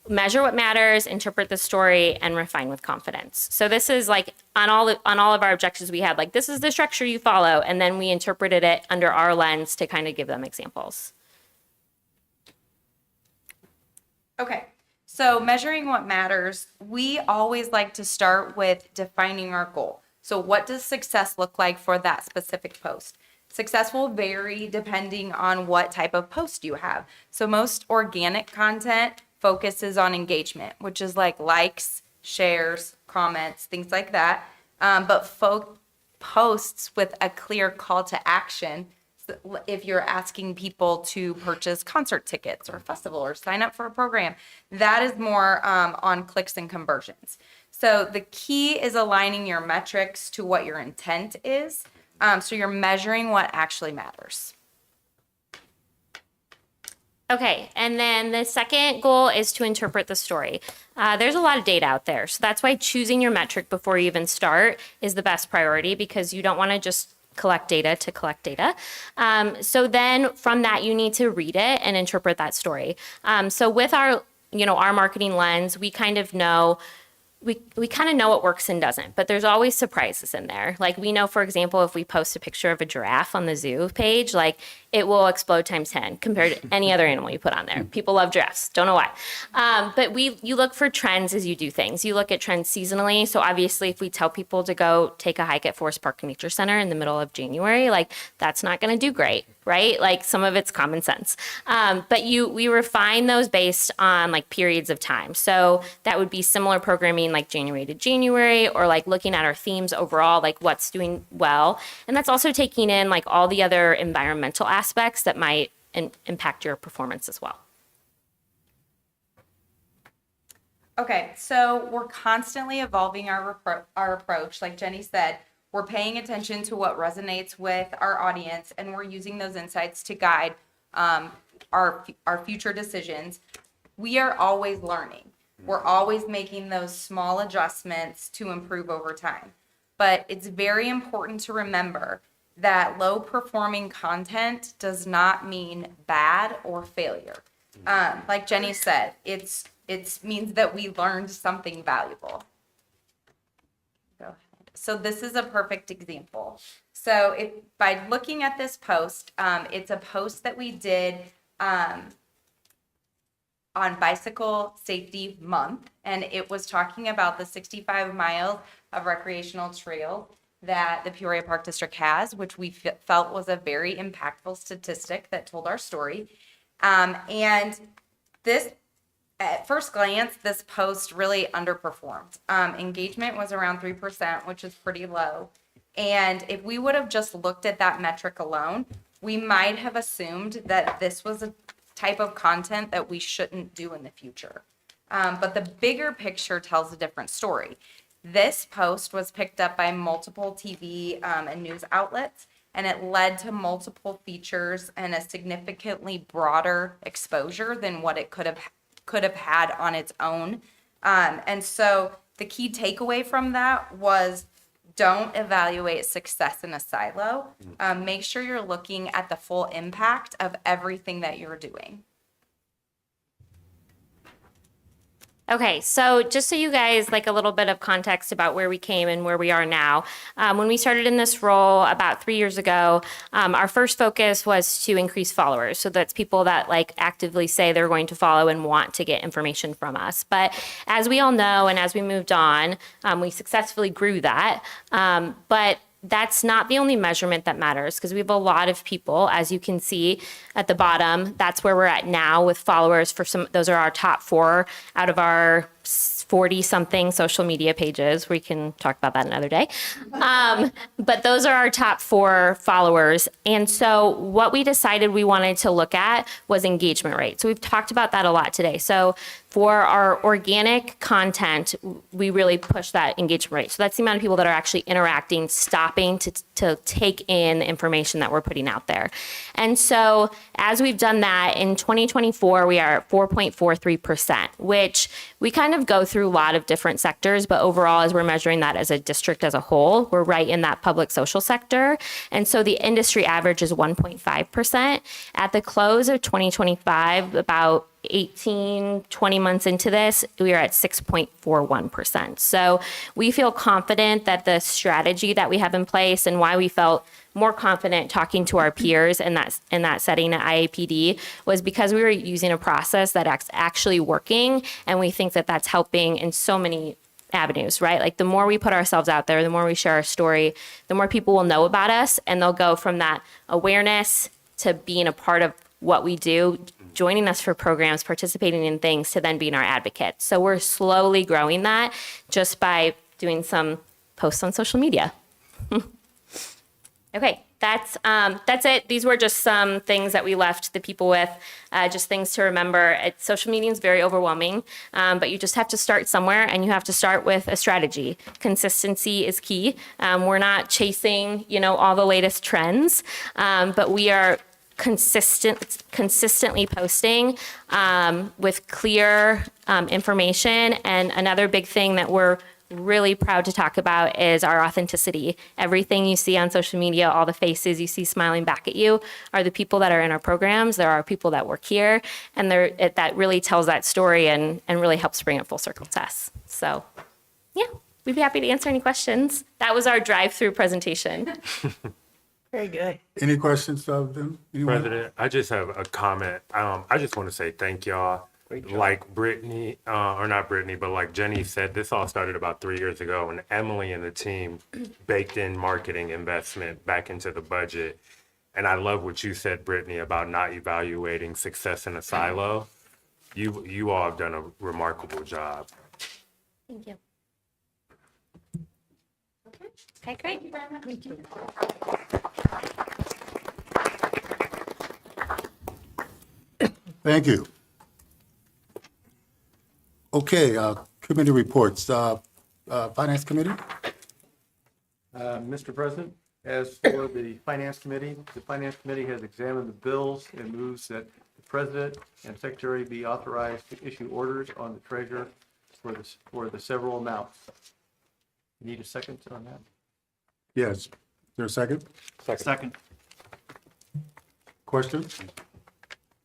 Speaker 14: measure what matters, interpret the story, and refine with confidence. So this is like on all of our objectives we had, like this is the structure you follow, and then we interpreted it under our lens to kind of give them examples.
Speaker 15: Okay, so measuring what matters, we always like to start with defining our goal. So what does success look like for that specific post? Success will vary depending on what type of post you have. So most organic content focuses on engagement, which is like likes, shares, comments, things like that. But posts with a clear call to action, if you're asking people to purchase concert tickets or a festival or sign up for a program, that is more on clicks and conversions. So the key is aligning your metrics to what your intent is. So you're measuring what actually matters.
Speaker 14: Okay, and then the second goal is to interpret the story. There's a lot of data out there, so that's why choosing your metric before you even start is the best priority, because you don't want to just collect data to collect data. So then from that, you need to read it and interpret that story. So with our marketing lens, we kind of know we kind of know what works and doesn't, but there's always surprises in there. Like we know, for example, if we post a picture of a giraffe on the zoo page, like it will explode times 10 compared to any other animal you put on there. People love giraffes, don't know why. But you look for trends as you do things. You look at trends seasonally. So obviously if we tell people to go take a hike at Forest Park Nature Center in the middle of January, like that's not gonna do great, right? Like some of it's common sense. But we refine those based on like periods of time. So that would be similar programming like January to January, or like looking at our themes overall, like what's doing well. And that's also taking in like all the other environmental aspects that might impact your performance as well.
Speaker 15: Okay, so we're constantly evolving our approach. Like Jenny said, we're paying attention to what resonates with our audience, and we're using those insights to guide our future decisions. We are always learning. We're always making those small adjustments to improve over time. But it's very important to remember that low performing content does not mean bad or failure. Like Jenny said, it means that we learned something valuable. Go ahead. So this is a perfect example. So by looking at this post, it's a post that we did on Bicycle Safety Month, and it was talking about the 65 miles of recreational trail that the Peoria Park District has, which we felt was a very impactful statistic that told our story. And this, at first glance, this post really underperformed. Engagement was around 3%, which is pretty low. And if we would have just looked at that metric alone, we might have assumed that this was a type of content that we shouldn't do in the future. But the bigger picture tells a different story. This post was picked up by multiple TV and news outlets, and it led to multiple features and a significantly broader exposure than what it could have had on its own. And so the key takeaway from that was, don't evaluate success in a silo. Make sure you're looking at the full impact of everything that you're doing.
Speaker 14: Okay, so just so you guys like a little bit of context about where we came and where we are now. When we started in this role about 3 years ago, our first focus was to increase followers. So that's people that like actively say they're going to follow and want to get information from us. But as we all know, and as we moved on, we successfully grew that. But that's not the only measurement that matters, because we have a lot of people, as you can see at the bottom. That's where we're at now with followers. Those are our top 4 out of our 40-something social media pages. We can talk about that another day. But those are our top 4 followers. And so what we decided we wanted to look at was engagement rate. So we've talked about that a lot today. So for our organic content, we really push that engagement rate. So that's the amount of people that are actually interacting, stopping to take in the information that we're putting out there. And so as we've done that, in 2024, we are at 4.43%, which we kind of go through a lot of different sectors, but overall, as we're measuring that as a district as a whole, we're right in that public social sector. And so the industry average is 1.5%. At the close of 2025, about 18, 20 months into this, we are at 6.41%. So we feel confident that the strategy that we have in place, and why we felt more confident talking to our peers in that setting at IAPD, was because we were using a process that's actually working, and we think that that's helping in so many avenues, right? Like the more we put ourselves out there, the more we share our story, the more people will know about us, and they'll go from that awareness to being a part of what we do, joining us for programs, participating in things, to then being our advocate. So we're slowly growing that just by doing some posts on social media. Okay, that's it. These were just some things that we left the people with, just things to remember. Social media is very overwhelming, but you just have to start somewhere, and you have to start with a strategy. Consistency is key. We're not chasing, all the latest trends, but we are consistently posting with clear information. And another big thing that we're really proud to talk about is our authenticity. Everything you see on social media, all the faces you see smiling back at you, are the people that are in our programs. There are people that work here, and that really tells that story and really helps bring it full circle to us. So yeah, we'd be happy to answer any questions. That was our drive-through presentation.
Speaker 8: Very good.
Speaker 1: Any questions of them? Anyone?
Speaker 4: President, I just have a comment. I just want to say thank y'all. Like Brittany, or not Brittany, but like Jenny said, this all started about 3 years ago, and Emily and the team baked in marketing investment back into the budget. And I love what you said, Brittany, about not evaluating success in a silo. You all have done a remarkable job.
Speaker 14: Thank you. Okay, great. Thank you very much. Thank you.
Speaker 1: Thank you. Okay, committee reports. Finance Committee?
Speaker 16: Mr. President, as for the Finance Committee has examined the bills and moves that the President and Secretary be authorized to issue orders on the Treasurer for the several amounts. Need a second on that?
Speaker 1: Yes. Is there a second?
Speaker 13: Second.
Speaker 1: Question?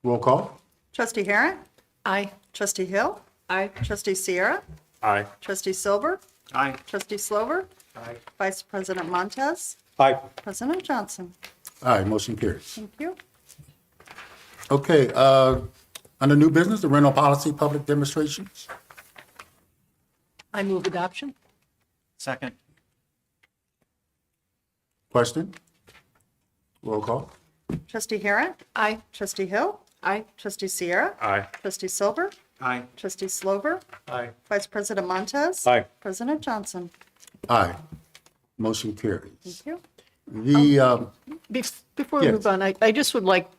Speaker 1: Roll call?
Speaker 2: Trustee Harrod?
Speaker 8: Aye.
Speaker 2: Trustee Hill?
Speaker 8: Aye.
Speaker 2: Trustee Sierra?
Speaker 4: Aye.
Speaker 2: Trustee Silver?
Speaker 13: Aye.
Speaker 2: Trustee Slover?
Speaker 16: Aye.
Speaker 2: Vice President Montez?
Speaker 9: Aye.
Speaker 2: President Johnson?
Speaker 1: Aye, motion carries.
Speaker 2: Thank you.
Speaker 1: Okay, under new business, the rental policy public demonstrations.
Speaker 8: I move adoption.
Speaker 13: Second.
Speaker 1: Question? Roll call?
Speaker 2: Trustee Harrod?
Speaker 8: Aye.
Speaker 2: Trustee Hill?
Speaker 8: Aye.
Speaker 2: Trustee Sierra?
Speaker 4: Aye.
Speaker 2: Trustee Silver?
Speaker 13: Aye.
Speaker 2: Trustee Slover?
Speaker 16: Aye.
Speaker 2: Vice President Montez?
Speaker 9: Aye.
Speaker 2: President Johnson?
Speaker 1: Aye, motion carries.
Speaker 2: Thank you.
Speaker 1: The,
Speaker 8: Before we
Speaker 1: Yes.
Speaker 8: move on, I just would like,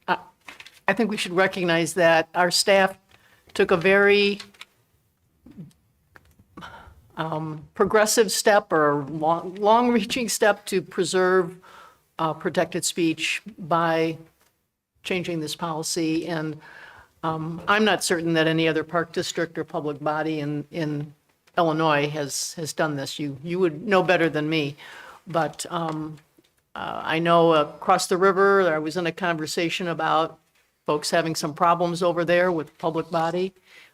Speaker 8: I think we should recognize that our staff took a very progressive step or long-reaching step to preserve protected speech by changing this policy. And I'm not certain that any other park district or public body in Illinois has done this. You would know better than me. But I know across the river, I was in a conversation about folks having some problems over there with public body.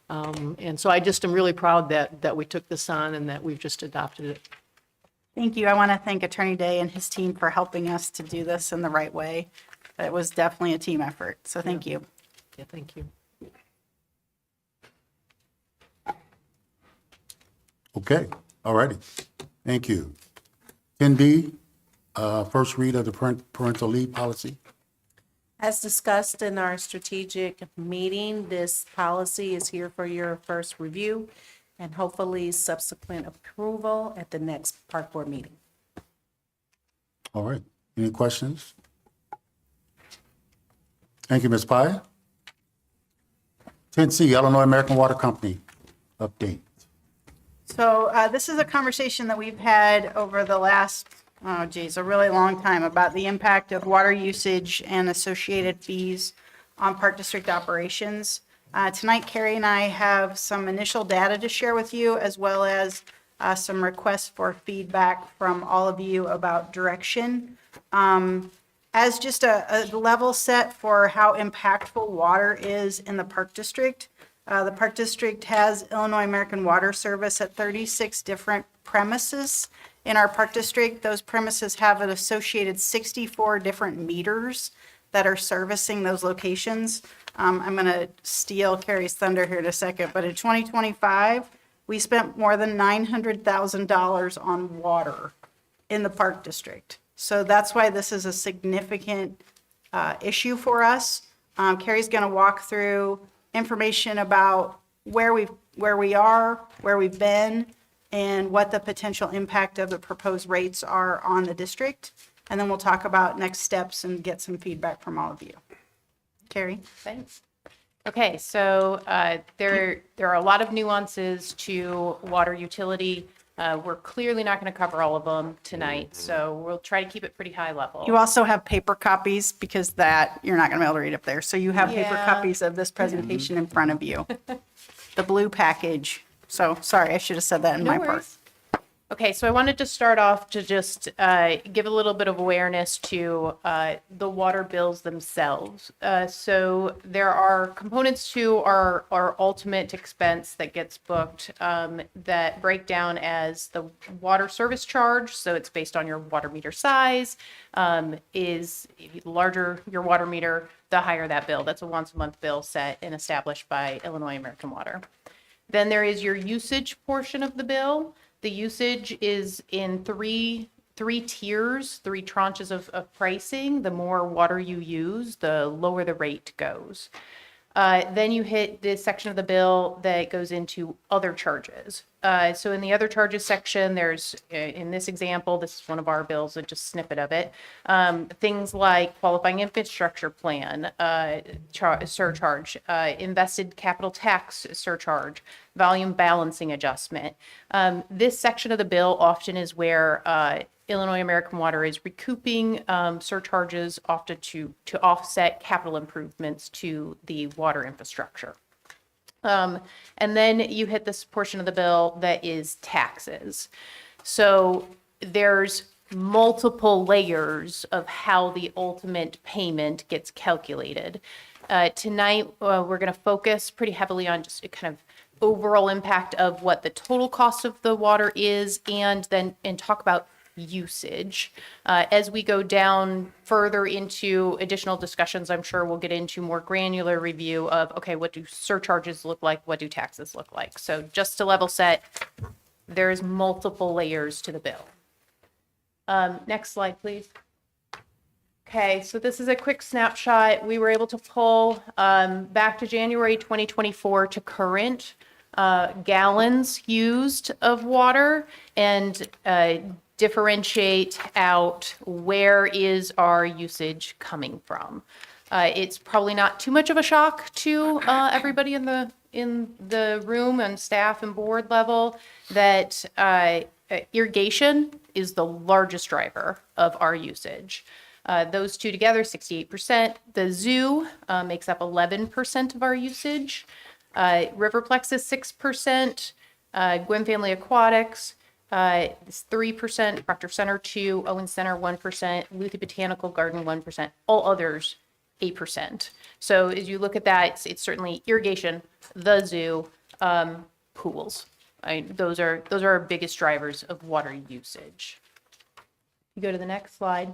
Speaker 8: And so I just am really proud that we took this on and that we've just adopted it.
Speaker 7: Thank you. I want to thank Attorney Day and his team for helping us to do this in the right way. It was definitely a team effort, so thank you.
Speaker 8: Yeah, thank you.
Speaker 1: okay, all righty. Thank you. 10B, first read of the parental leave policy.
Speaker 17: As discussed in our strategic meeting, this policy is here for your first review. and hopefully subsequent approval at the next park board meeting.
Speaker 1: All right. Any questions? Thank you, Ms. Pye. 10C, Illinois American Water Company update.
Speaker 7: So this is a conversation that we've had over the last, oh geez, a really long time about the impact of water usage and associated fees on Park District operations. Tonight, Carrie and I have some initial data to share with you, as well as some requests for feedback from all of you about direction. As just a level set for how impactful water is in the Park District, the Park District has Illinois American Water Service at 36 different premises in our Park District. Those premises have an associated 64 different meters that are servicing those locations. I'm going to steal Carrie's thunder here in a second, but in 2025, we spent more than $900,000 on water in the Park District. So that's why this is a significant issue for us. Carrie's going to walk through information about where we are, where we've been, and what the potential impact of the proposed rates are on the district. And then we'll talk about next steps and get some feedback from all of you. Carrie?
Speaker 15: Thanks. Okay, so there are a lot of nuances to water utility. We're clearly not going to cover all of them tonight, so we'll try to keep it pretty high level.
Speaker 7: You also have paper copies because that you're not going to be able to read up there. So you have paper
Speaker 15: Yeah.
Speaker 7: copies of this presentation in front of you. The blue package. So sorry, I should have said that in
Speaker 15: No
Speaker 7: my part.
Speaker 15: worries. Okay, so I wanted to start off to just give a little bit of awareness to the water bills themselves. So there are components to our ultimate expense that gets booked that break down as the water service charge. So it's based on your water meter size. Is the larger your water meter, the higher that bill. That's a once a month bill set and established by Illinois American Water. Then there is your usage portion of the bill. The usage is in three tiers, three tranches of pricing. The more water you use, the lower the rate goes. Then you hit this section of the bill that goes into other charges. So in the other charges section, there's, in this example, this is one of our bills, just a snippet of it, things like qualifying infrastructure plan surcharge, invested capital tax surcharge, volume balancing adjustment. This section of the bill often is where Illinois American Water is recouping surcharges often to offset capital improvements to the water infrastructure. And then you hit this portion of the bill that is taxes. So there's multiple layers of how the ultimate payment gets calculated. Tonight, we're going to focus pretty heavily on just a kind of overall impact of what the total cost of the water is, and talk about usage. As we go down further into additional discussions, I'm sure we'll get into more granular review of, okay, what do surcharges look like? What do taxes look like? So just to level set, there's multiple layers to the bill. Next slide, please. Okay, so this is a quick snapshot. We were able to pull back to January 2024 to current gallons used of water and differentiate out where is our usage coming from. It's probably not too much of a shock to everybody in the room and staff and board level that irrigation is the largest driver of our usage. Those two together, 68%. The zoo makes up 11% of our usage. Riverplex is 6%. Gwynn Family Aquatics is 3%. Proctor Center 2%. Owen Center 1%. Luthi Botanical Garden 1%. All others 8%. So as you look at that, it's certainly irrigation, the zoo, pools. Those are our biggest drivers of water usage. You go to the next slide.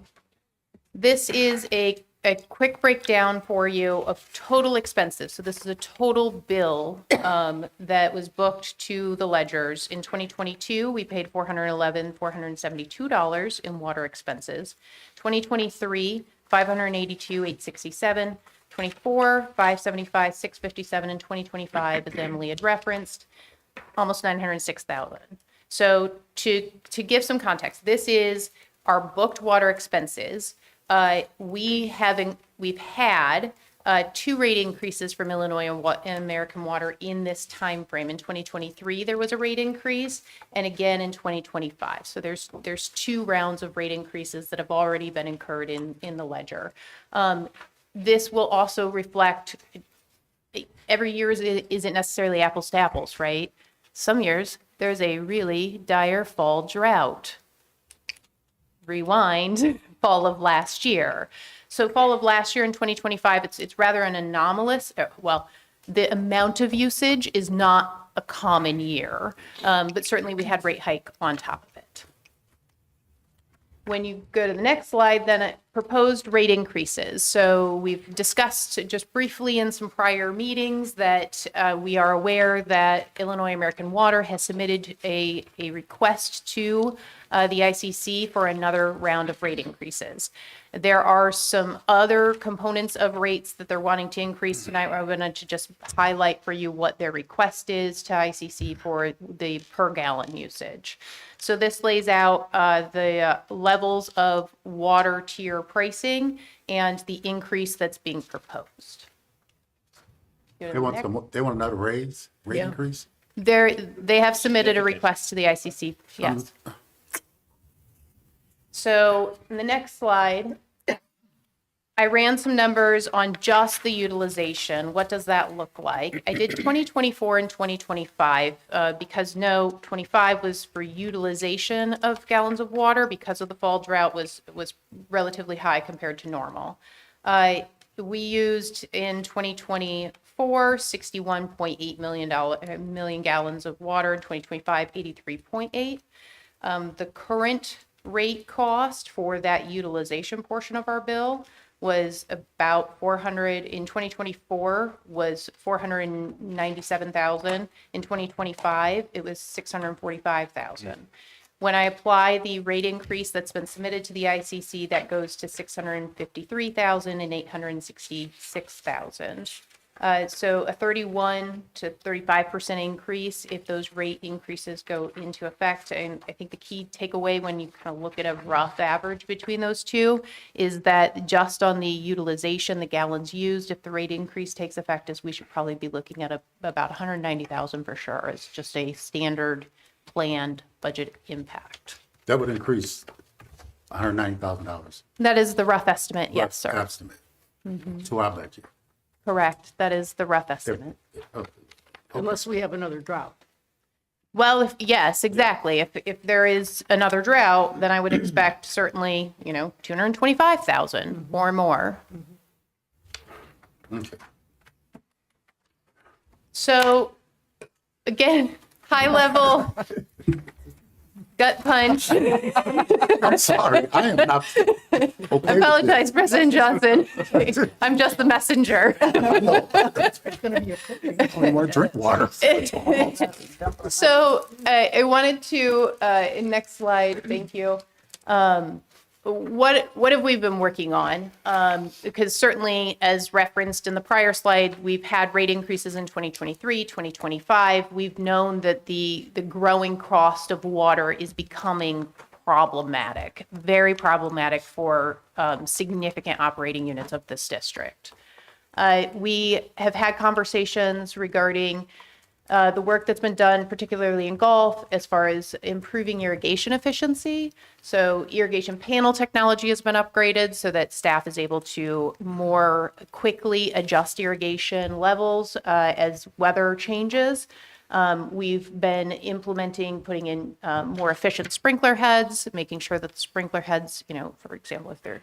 Speaker 15: This is a quick breakdown for you of total expenses. So this is a total bill that was booked to the ledgers. In 2022, we paid $472 in water expenses. 2023, $582,867. 24, $575,657, and 2025, as Emily had referenced, almost 906,000. So to give some context, this is our booked water expenses. We've had 2 rate increases from Illinois and American Water in this time frame. In 2023, there was a rate increase, and again in 2025. So there's 2 rounds of rate increases that have already been incurred in the ledger. This will also reflect, every year isn't necessarily apples to apples, right? Some years there's a really dire fall drought. Rewind fall of last year. So fall of last year in 2025, it's rather an anomalous, well, the amount of usage is not a common year, but certainly we had rate hike on top of it. When you go to the next slide, then proposed rate increases. So we've discussed just briefly in some prior meetings that we are aware that Illinois American Water has submitted a request to the ICC for another round of rate increases. There are some other components of rates that they're wanting to increase tonight. I'm going to just highlight for you what their request is to ICC for the per gallon usage. So this lays out the levels of water tier pricing and the increase that's being proposed.
Speaker 1: They want another rate increase?
Speaker 15: They have submitted a request to the ICC, yes. So in the next slide, I ran some numbers on just the utilization. What does that look like? I did 2024 and 2025 because 25 was for utilization of gallons of water because of the fall drought was relatively high compared to normal. We used in 2024 61.8 million gallons of water. In 2025, 83.8. The current rate cost for that utilization portion of our bill was about 400 in 2024 was 497,000. In 2025, it was 645,000. When I apply the rate increase that's been submitted to the ICC, that goes to 653,000 and 866,000. So a 31 to 35% increase if those rate increases go into effect. And I think the key takeaway when you kind of look at a rough average between those two is that just on the utilization, the gallons used, if the rate increase takes effect, is we should probably be looking at about 190,000 for sure. It's just a standard planned budget impact.
Speaker 1: That would increase $190,000.
Speaker 15: That is the rough estimate, yes, sir.
Speaker 1: Estimate to our budget.
Speaker 15: Correct. That is the rough estimate.
Speaker 8: Unless we have another drought.
Speaker 15: Well, yes, exactly. If there is another drought, then I would expect certainly, 225,000 or more.
Speaker 1: Okay.
Speaker 15: So again, high level gut punch.
Speaker 1: I'm sorry. I am not okay.
Speaker 15: I apologize, President Johnson. I'm just the messenger.
Speaker 1: I only want to drink water.
Speaker 15: So I wanted to, next slide, thank you. What have we been working on? Because certainly, as referenced in the prior slide, we've had rate increases in 2023, 2025. We've known that the growing cost of water is becoming problematic, very problematic for significant operating units of this district. We have had conversations regarding the work that's been done, particularly in Gulf, as far as improving irrigation efficiency. So irrigation panel technology has been upgraded so that staff is able to more quickly adjust irrigation levels as weather changes. We've been putting in more efficient sprinkler heads, making sure that the sprinkler heads, for example, if they're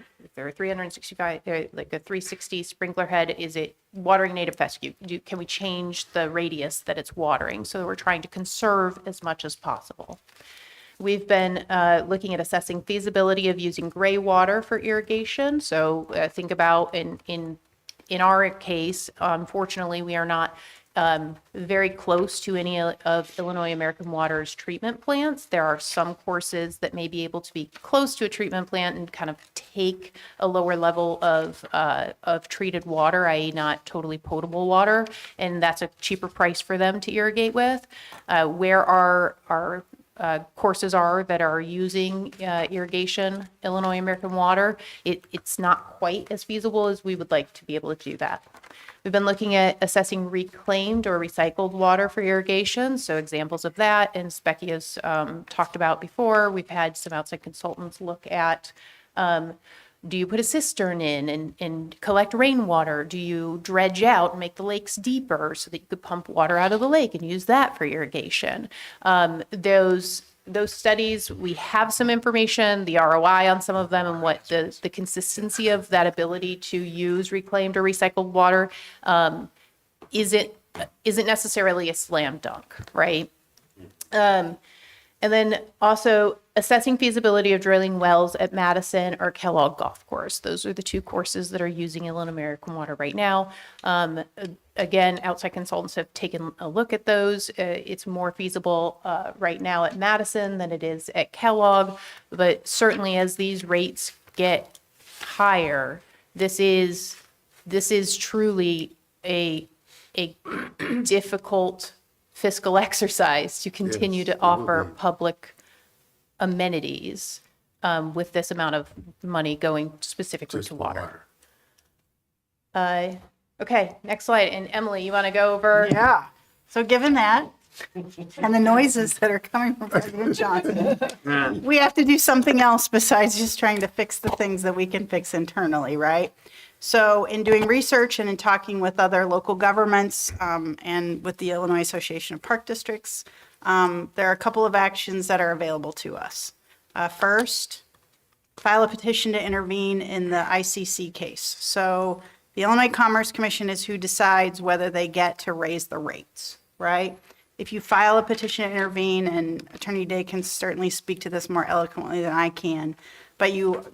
Speaker 15: 365, like a 360 sprinkler head, is it watering native fescue? Can we change the radius that it's watering? So we're trying to conserve as much as possible. We've been looking at assessing feasibility of using gray water for irrigation. So think about in our case, unfortunately, we are not very close to any of Illinois American Water's treatment plants. There are some courses that may be able to be close to a treatment plant and kind of take a lower level of treated water, i.e. not totally potable water, and that's a cheaper price for them to irrigate with. Where our courses are that are using irrigation, Illinois American Water, it's not quite as feasible as we would like to be able to do that. We've been looking at assessing reclaimed or recycled water for irrigation. So examples of that, and Specky has talked about before. We've had some outside consultants look at, do you put a cistern in and collect rainwater? Do you dredge out and make the lakes deeper so that you could pump water out of the lake and use that for irrigation? Those studies, we have some information, the ROI on some of them, and what the consistency of that ability to use reclaimed or recycled water isn't necessarily a slam dunk, right? And then also assessing feasibility of drilling wells at Madison or Kellogg Golf Course. Those are the two courses that are using Illinois American Water right now. Again, outside consultants have taken a look at those. It's more feasible right now at Madison than it is at Kellogg, but certainly as these rates get higher, this is truly a difficult fiscal exercise to continue to offer public amenities with this amount of money going specifically to water. Okay, next slide. And Emily, you want to go over?
Speaker 7: Yeah. So given that, and the noises that are coming from President Johnson, we have to do something else besides just trying to fix the things that we can fix internally, right? So in doing research and in talking with other local governments and with the Illinois Association of Park Districts, there are a couple of actions that are available to us. First, file a petition to intervene in the ICC case. So the Illinois Commerce Commission is who decides whether they get to raise the rates, right? If you file a petition to intervene, and Attorney Day can certainly speak to this more eloquently than I can, but you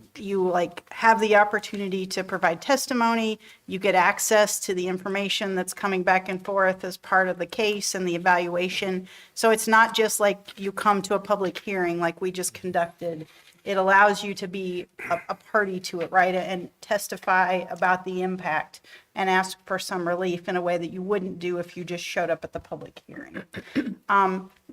Speaker 7: like have the opportunity to provide testimony, you get access to the information that's coming back and forth as part of the case and the evaluation. So it's not just like you come to a public hearing like we just conducted. It allows you to be a party to it, right? And testify about the impact and ask for some relief in a way that you wouldn't do if you just showed up at the public hearing.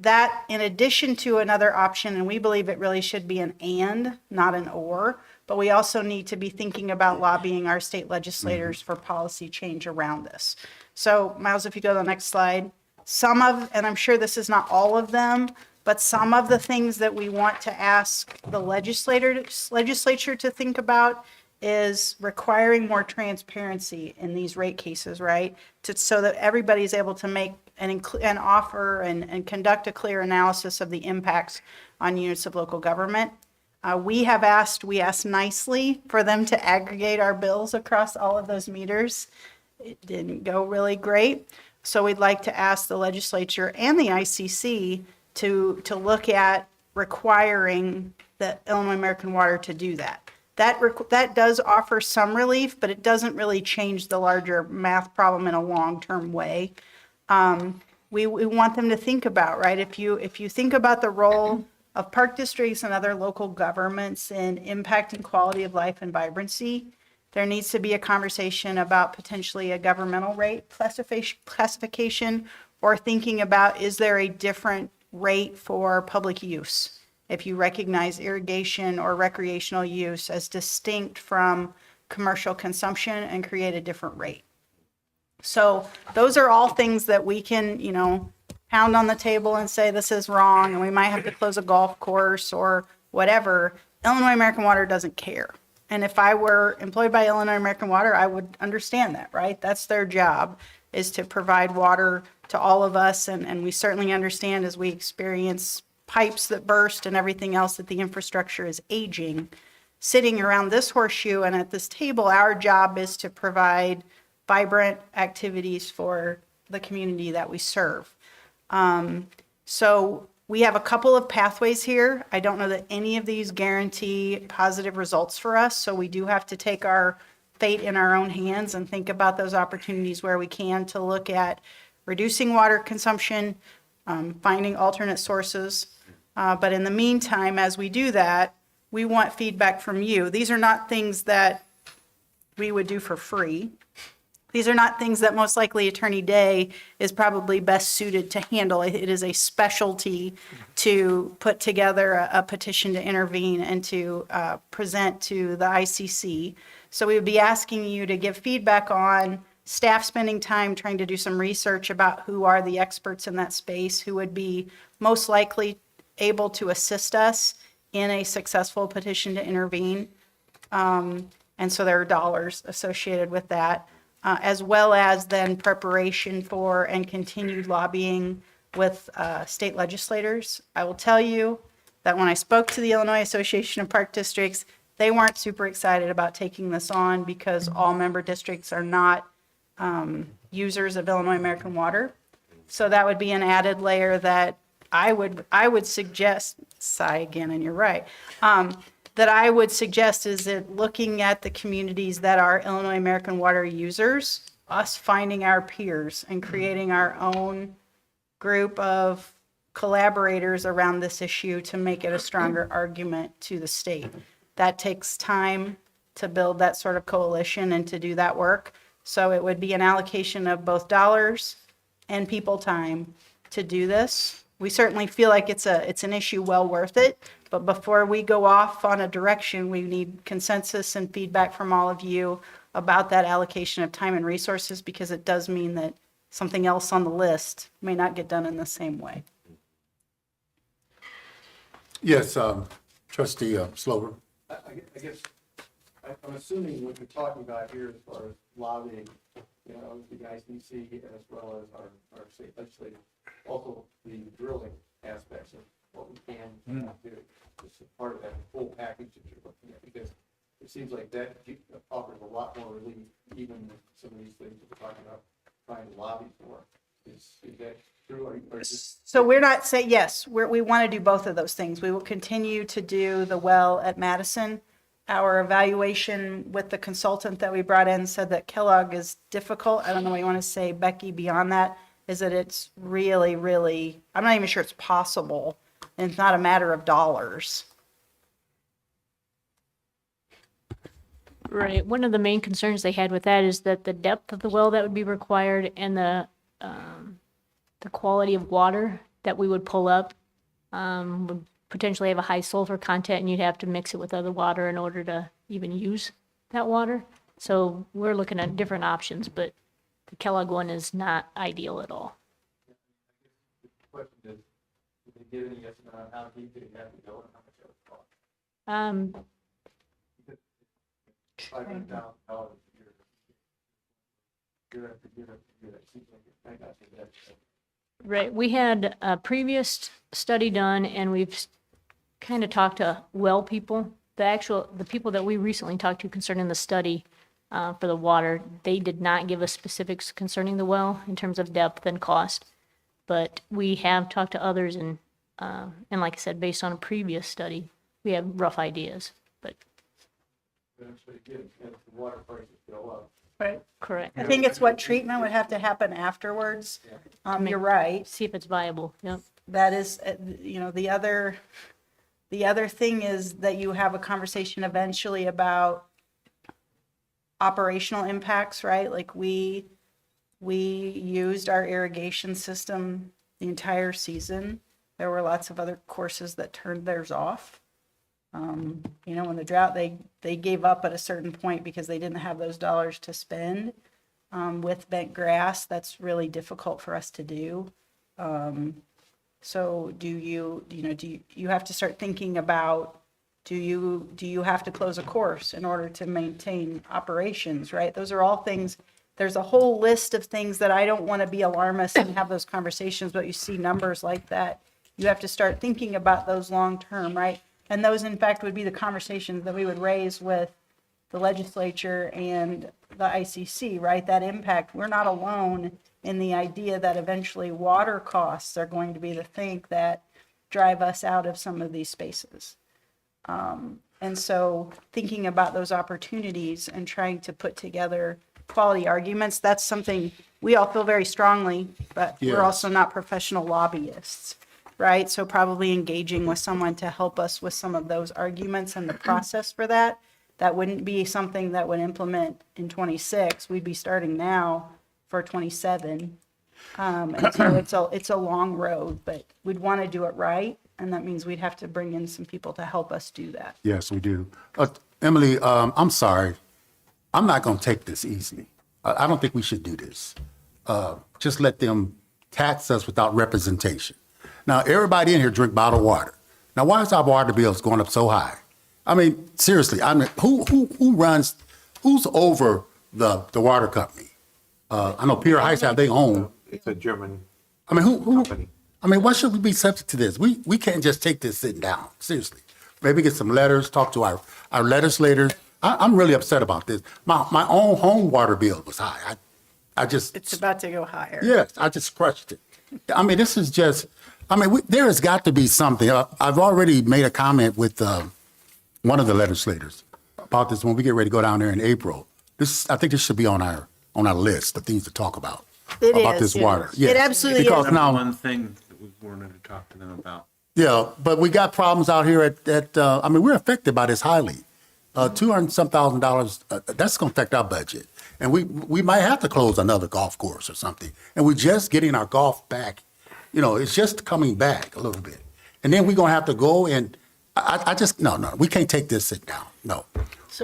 Speaker 7: That, in addition to another option, and we believe it really should be an and, not an or, but we also need to be thinking about lobbying our state legislators for policy change around this. So Miles, if you go to the next slide, some of, and I'm sure this is not all of them, but some of the things that we want to ask the legislature to think about is requiring more transparency in these rate cases, right? So that everybody's able to make an offer and conduct a clear analysis of the impacts on units of local government. We asked nicely for them to aggregate our bills across all of those meters. It didn't go really great. So we'd like to ask the legislature and the ICC to look at requiring the Illinois American Water to do that. That does offer some relief, but it doesn't really change the larger math problem in a long-term way. We want them to think about, right? If you think about the role of park districts and other local governments in impacting quality of life and vibrancy, there needs to be a conversation about potentially a governmental rate classification, or thinking about, is there a different rate for public use? If you recognize irrigation or recreational use as distinct from commercial consumption and create a different rate. So those are all things that we can, pound on the table and say this is wrong, and we might have to close a golf course or whatever. Illinois American Water doesn't care. And if I were employed by Illinois American Water, I would understand that, right? That's their job, is to provide water to all of us. And we certainly understand as we experience pipes that burst and everything else that the infrastructure is aging. Sitting around this horseshoe and at this table, our job is to provide vibrant activities for the community that we serve. So we have a couple of pathways here. I don't know that any of these guarantee positive results for us, so we do have to take our fate in our own hands and think about those opportunities where we can to look at reducing water consumption, finding alternate sources. But in the meantime, as we do that, we want feedback from you. These are not things that we would do for free. These are not things that most likely Attorney Day is probably best suited to handle. It is a specialty to put together a petition to intervene and to present to the ICC. So we would be asking you to give feedback on staff spending time trying to do some research about who are the experts in that space, who would be most likely able to assist us in a successful petition to intervene. And so there are dollars associated with that, as well as then preparation for and continued lobbying with state legislators. I will tell you that when I spoke to the Illinois Association of Park Districts, they weren't super excited about taking this on because all member districts are not users of Illinois American Water. So that would be an added layer that I would suggest, sigh again, and you're right, that I would suggest is that looking at the communities that are Illinois American Water users, us finding our peers and creating our own group of collaborators around this issue to make it a stronger argument to the state. That takes time to build that sort of coalition and to do that work. So it would be an allocation of both dollars and people time to do this. We certainly feel like it's an issue well worth it, but before we go off on a direction, we need consensus and feedback from all of you about that allocation of time and resources, because it does mean that something else on the list may not get done in the same way.
Speaker 1: Yes, trustee Slover.
Speaker 16: I guess, I'm assuming what you're talking about here as far as lobbying, you know, the ICC as well as our state legislature, also the drilling aspects of what we can and cannot do. It's a part of that full package that you're looking at, because it seems like that offers a lot more relief, even than some of these things that we're talking about trying to lobby for. Is that true? Or just...
Speaker 7: So we're not saying, yes, we want to do both of those things. We will continue to do the well at Madison. Our evaluation with the consultant that we brought in said that Kellogg is difficult. I don't know what you want to say, Becky, beyond that, is that it's really, really, I'm not even sure it's possible. And it's not a matter of dollars.
Speaker 18: Right. One of the main concerns they had with that is that the depth of the well that would be required and the quality of water that we would pull up would potentially have a high sulfur content, and you'd have to mix it with other water in order to even use that water. So we're looking at different options, but the Kellogg one is not ideal at all.
Speaker 16: The question is, did they give any estimate on how deep they have to go and how much it would cost? $500,000 a year after year after year. That seems like it might not be that.
Speaker 18: Right. We had a previous study done, and we've kind of talked to well people. The people that we recently talked to concerning the study for the water, they did not give us specifics concerning the well in terms of depth and cost. But we have talked to others, and like I said, based on a previous study, we have rough ideas. But
Speaker 16: Eventually, again, as the water prices go up.
Speaker 7: Right.
Speaker 18: correct.
Speaker 7: I think it's what treatment would have to happen afterwards. You're right.
Speaker 18: See if it's viable. Yep.
Speaker 7: That is, you know, the other thing is that you have a conversation eventually about operational impacts, right? Like we used our irrigation system the entire season. There were lots of other courses that turned theirs off. You know, when the drought, they gave up at a certain point because they didn't have those dollars to spend. With bent grass, that's really difficult for us to do. So do you have to start thinking about, do you have to close a course in order to maintain operations, right? Those are all things, there's a whole list of things that I don't want to be alarmist and have those conversations, but you see numbers like that. You have to start thinking about those long-term, right? And those, in fact, would be the conversations that we would raise with the legislature and the ICC, right? That impact, we're not alone in the idea that eventually water costs are going to be the thing that drive us out of some of these spaces. And so thinking about those opportunities and trying to put together quality arguments, that's something we all feel very strongly, but we're
Speaker 1: Yes.
Speaker 7: also not professional lobbyists, right? So probably engaging with someone to help us with some of those arguments and the process for that. That wouldn't be something that would implement in 26. We'd be starting now for 27. And so it's a long road, but we'd want to do it right. And that means we'd have to bring in some people to help us do that.
Speaker 1: Yes, we do. Emily, I'm sorry. I'm not going to take this easily. I don't think we should do this. Just let them tax us without representation. Now, everybody in here drink bottled water. Now, why is our water bills going up so high? I mean, seriously, I mean, who's over the water company? I know Peoria Heights have their own.
Speaker 9: It's a German
Speaker 1: I mean, who?
Speaker 9: company.
Speaker 1: I mean, why should we be subject to this? We can't just take this sitting down, seriously. Maybe get some letters, talk to our legislators. I'm really upset about this. My own home water bill was high. I just.
Speaker 7: It's about to go higher.
Speaker 1: Yes, I just crushed it. I mean, this is just, I mean, there has got to be something. I've already made a comment with one of the legislators about this when we get ready to go down there in April. I think this should be on our list of things to talk about.
Speaker 7: It
Speaker 1: about
Speaker 7: is,
Speaker 1: this
Speaker 7: yeah.
Speaker 1: water.
Speaker 7: It
Speaker 1: Yes.
Speaker 7: absolutely
Speaker 1: Because
Speaker 7: is.
Speaker 1: now,
Speaker 13: One thing that we wanted to talk to them about.
Speaker 1: yeah, but we got problems out here I mean, we're affected by this highly. $200 some thousand, that's going to affect our budget. And we might have to close another golf course or something. And we're just getting our golf back. You know, it's just coming back a little bit. And then we're going to have to go and no, we can't take this sit down. No.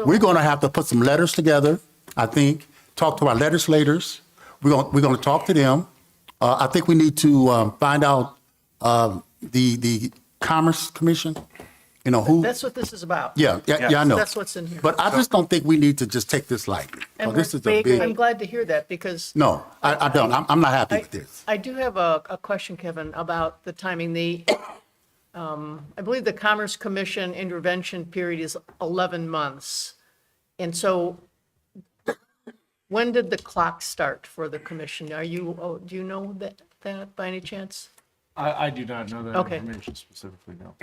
Speaker 1: We're going to have to put some letters together, I think, talk to our legislators. We're going to talk to them. I think we need to find out the Commerce Commission, you know, who.
Speaker 8: That's what this is about.
Speaker 1: Yeah, I know.
Speaker 8: That's what's in here.
Speaker 1: But I just don't think we need to just take this lightly.
Speaker 8: And
Speaker 1: This is
Speaker 8: I'm
Speaker 1: a big,
Speaker 8: glad to hear that because
Speaker 1: no, I don't. I'm not happy with this.
Speaker 8: I do have a question, Kevin, about the timing. I believe the Commerce Commission intervention period is 11 months. And so when did the clock start for the commission? Do you know that by any chance?
Speaker 16: I do not know that
Speaker 8: Okay.
Speaker 16: information specifically, no.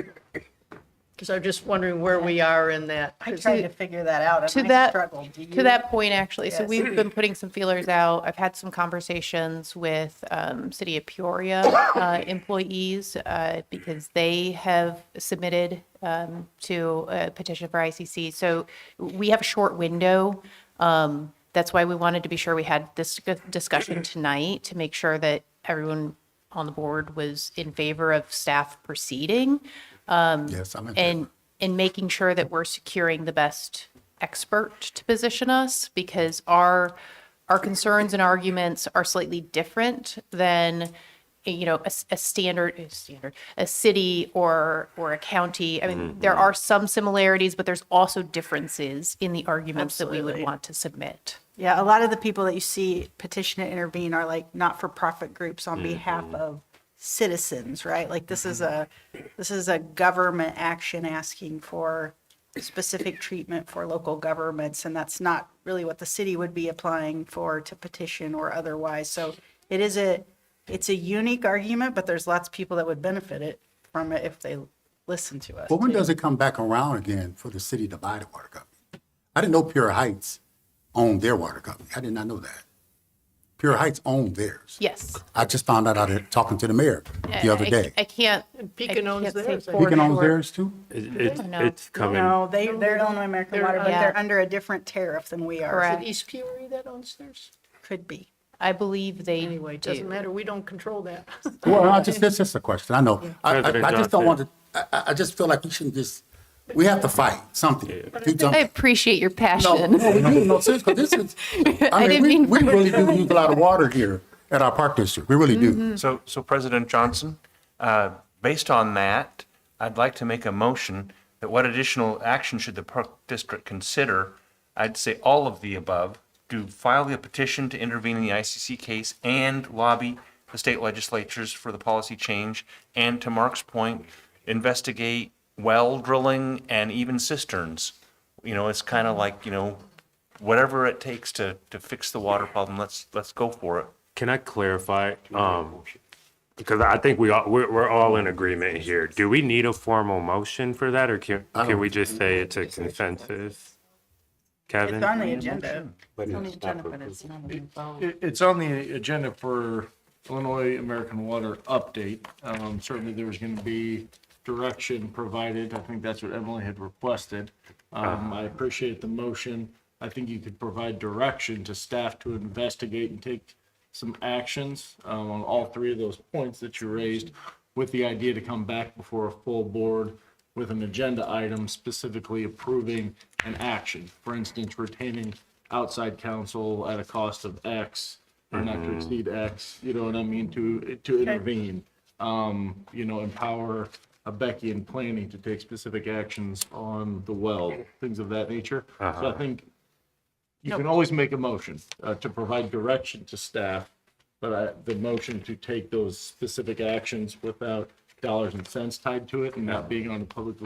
Speaker 8: Because I'm just wondering where we are in that.
Speaker 7: I tried to figure that out
Speaker 15: To
Speaker 7: and I
Speaker 15: that,
Speaker 7: struggled. Do you?
Speaker 15: to that point, actually, so
Speaker 7: Yes.
Speaker 15: we've been putting some feelers out. I've had some conversations with City of Peoria employees because they have submitted to a petition for ICC. So we have a short window. That's why we wanted to be sure we had this discussion tonight to make sure that everyone on the board was in favor of staff proceeding.
Speaker 1: Yes, I'm in favor.
Speaker 15: And making sure that we're securing the best expert to position us because our concerns and arguments are slightly different than, you know, a city or a county. I mean, there are some similarities, but there's also differences in the arguments that we would
Speaker 7: Absolutely.
Speaker 15: want to submit.
Speaker 7: Yeah, a lot of the people that you see petition to intervene are like not-for-profit groups on behalf of citizens, right? Like this is a government action asking for specific treatment for local governments, and that's not really what the city would be applying for to petition or otherwise. So it's a unique argument, but there's lots of people that would benefit from it if they listen to us.
Speaker 1: Well, when
Speaker 7: too.
Speaker 1: does it come back around again for the city to buy the water company? I didn't know Peoria Heights owned their water company. I did not know that. Peoria Heights owned theirs.
Speaker 15: Yes.
Speaker 1: I just found out talking to the mayor the other day.
Speaker 15: I can't.
Speaker 8: Pekin owns
Speaker 15: I can't say
Speaker 8: theirs, I
Speaker 15: for
Speaker 1: Beacon owns
Speaker 15: sure.
Speaker 1: theirs too?
Speaker 4: It's coming.
Speaker 7: No, they're Illinois American Water, but
Speaker 15: Yeah.
Speaker 7: they're under a different tariff than we are.
Speaker 15: Correct.
Speaker 8: Is it East Peoria that owns theirs?
Speaker 7: Could be.
Speaker 15: I believe they
Speaker 8: Anyway, it doesn't
Speaker 15: do.
Speaker 8: matter. We don't control that.
Speaker 1: Well, that's just a question. I know.
Speaker 4: President
Speaker 1: I just don't want
Speaker 4: Johnson.
Speaker 1: to, I just feel like we shouldn't we have to fight something. Do
Speaker 15: I
Speaker 1: something.
Speaker 15: appreciate your
Speaker 1: No,
Speaker 15: passion.
Speaker 1: no, we do. No, seriously, 'cause this is, I
Speaker 15: didn't
Speaker 1: mean,
Speaker 15: mean
Speaker 1: we
Speaker 15: for
Speaker 1: really
Speaker 15: it.
Speaker 1: do use a lot of water here at our park district. We really do.
Speaker 13: So President Johnson, based on that, I'd like to make a motion that what additional action should the Park District consider? I'd say all of the above. To file a petition to intervene in the ICC case and lobby the state legislatures for the policy change. And to Mark's point, investigate well drilling and even cisterns. You know, it's kind of like, you know, whatever it takes to fix the water problem, let's go for it.
Speaker 4: Can I clarify? Because I think we're all in agreement here. Do we need a formal motion for that, or can we just say it's a consensus? Kevin?
Speaker 2: It's on the agenda.
Speaker 9: But
Speaker 2: It's on the
Speaker 9: it's not
Speaker 2: agenda,
Speaker 9: for
Speaker 2: but it's not on the phone.
Speaker 16: It's on the agenda for Illinois American Water update. Certainly there was going to be direction provided. I think that's what Emily had requested. I appreciate the motion. I think you could provide direction to staff to investigate and take some actions on all three of those points that you raised, with the idea to come back before a full board with an agenda item specifically approving an action. For instance, retaining outside counsel at a cost of X or not to exceed X, you know what I mean, to intervene. Empower Becky in planning to take specific actions on the well, things of that nature. So I think you can always make a motion to provide direction to staff, but the motion to take those specific actions without dollars and cents tied to it and not being on the public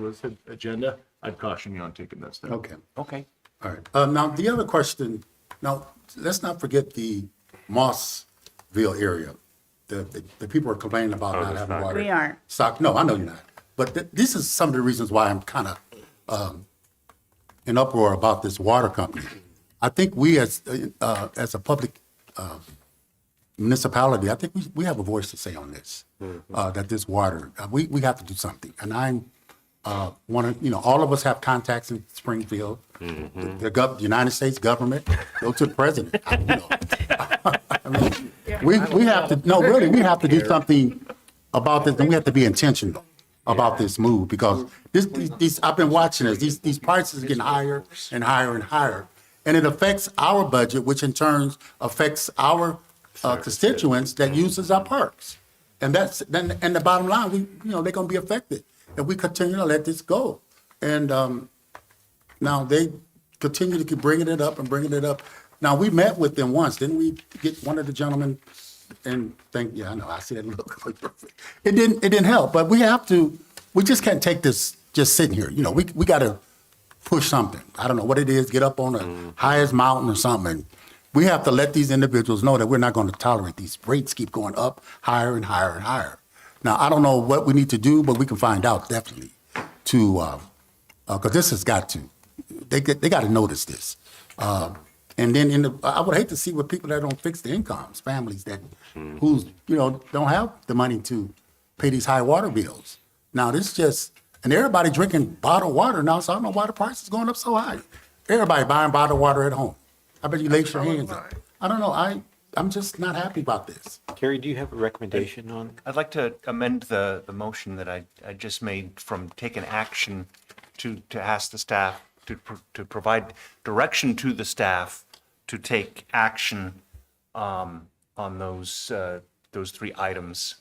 Speaker 16: agenda, I'd caution you on taking that step.
Speaker 1: Okay.
Speaker 13: Okay.
Speaker 1: All right. Now, the other question, now, let's not forget the Mossville area. The people are complaining about not having water.
Speaker 2: We aren't.
Speaker 1: No, I know you're not. But this is some of the reasons why I'm kind of in uproar about this water company. I think we as a public municipality, I think we have a voice to say on this, that this water, we have to do something. And I want to, all of us have contacts in Springfield. The United States government, go to the president. We have to, no, really, we have to do something about this, and we have to be intentional about this move, because these I've been watching this, these prices are getting higher and higher and higher. And it affects our budget, which in turn affects our constituents that uses our parks. And the bottom line, they're gonna be affected if we continue to let this go. And now they continue to keep bringing it up and bringing it up. Now, we met with them once, didn't we get one of the gentlemen and think, yeah, I know, I see that look. It didn't help, but we just can't take this just sitting here. We gotta push something. I don't know what it is, get up on the highest mountain or something. And we have to let these individuals know that we're not going to tolerate these rates keep going up higher and higher and higher. Now, I don't know what we need to do, but we can find out definitely to, because this has got to, they got to notice this. And then I would hate to see what people that don't fix the incomes, families that who's don't have the money to pay these high water bills. Now this just, and everybody drinking bottled water now, so I don't know why the price is going up so high. Everybody buying bottled water at home. I bet you lace your hands up. I don't know. I'm just not happy about this.
Speaker 9: Terry, do you have a recommendation on?
Speaker 13: I'd like to amend the motion that I just made from taking action to ask the staff to provide direction to the staff to take action on those three items.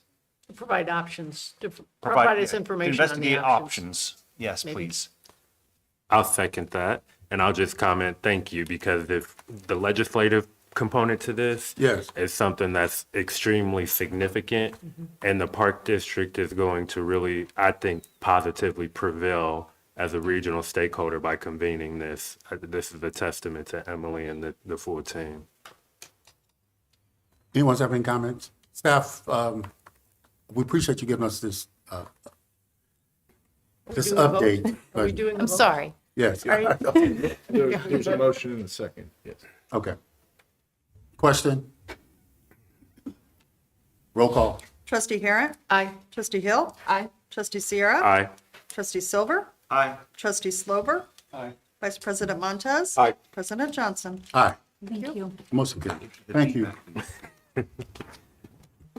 Speaker 8: Provide options, to provide us information on the
Speaker 13: Investigate
Speaker 8: options.
Speaker 13: options. Yes,
Speaker 8: Maybe.
Speaker 13: please.
Speaker 4: I'll second that. And I'll just comment, thank you, because if the legislative component to this
Speaker 1: Yes.
Speaker 4: is something that's extremely significant, and the Park District is going to really, I think, positively prevail as a regional stakeholder by convening this. This is a testament to Emily and the full team.
Speaker 1: Anyone have any comments? Staff, we appreciate you giving us this
Speaker 8: doing a vote?
Speaker 1: update.
Speaker 8: Are we
Speaker 1: but-
Speaker 8: doing?
Speaker 15: I'm sorry.
Speaker 1: Yes.
Speaker 16: There's a motion in a second, yes.
Speaker 1: Okay. Question? Roll call.
Speaker 2: Trustee Harrod?
Speaker 8: Aye.
Speaker 2: Trustee Hill?
Speaker 8: Aye.
Speaker 2: Trustee Sierra?
Speaker 4: Aye.
Speaker 2: Trustee Silver?
Speaker 13: Aye.
Speaker 2: Trustee Slover?
Speaker 16: Aye.
Speaker 2: Vice President Montez?
Speaker 9: Aye.
Speaker 2: President Johnson?
Speaker 1: Aye.
Speaker 18: Thank you.
Speaker 1: Motion carried. Thank you.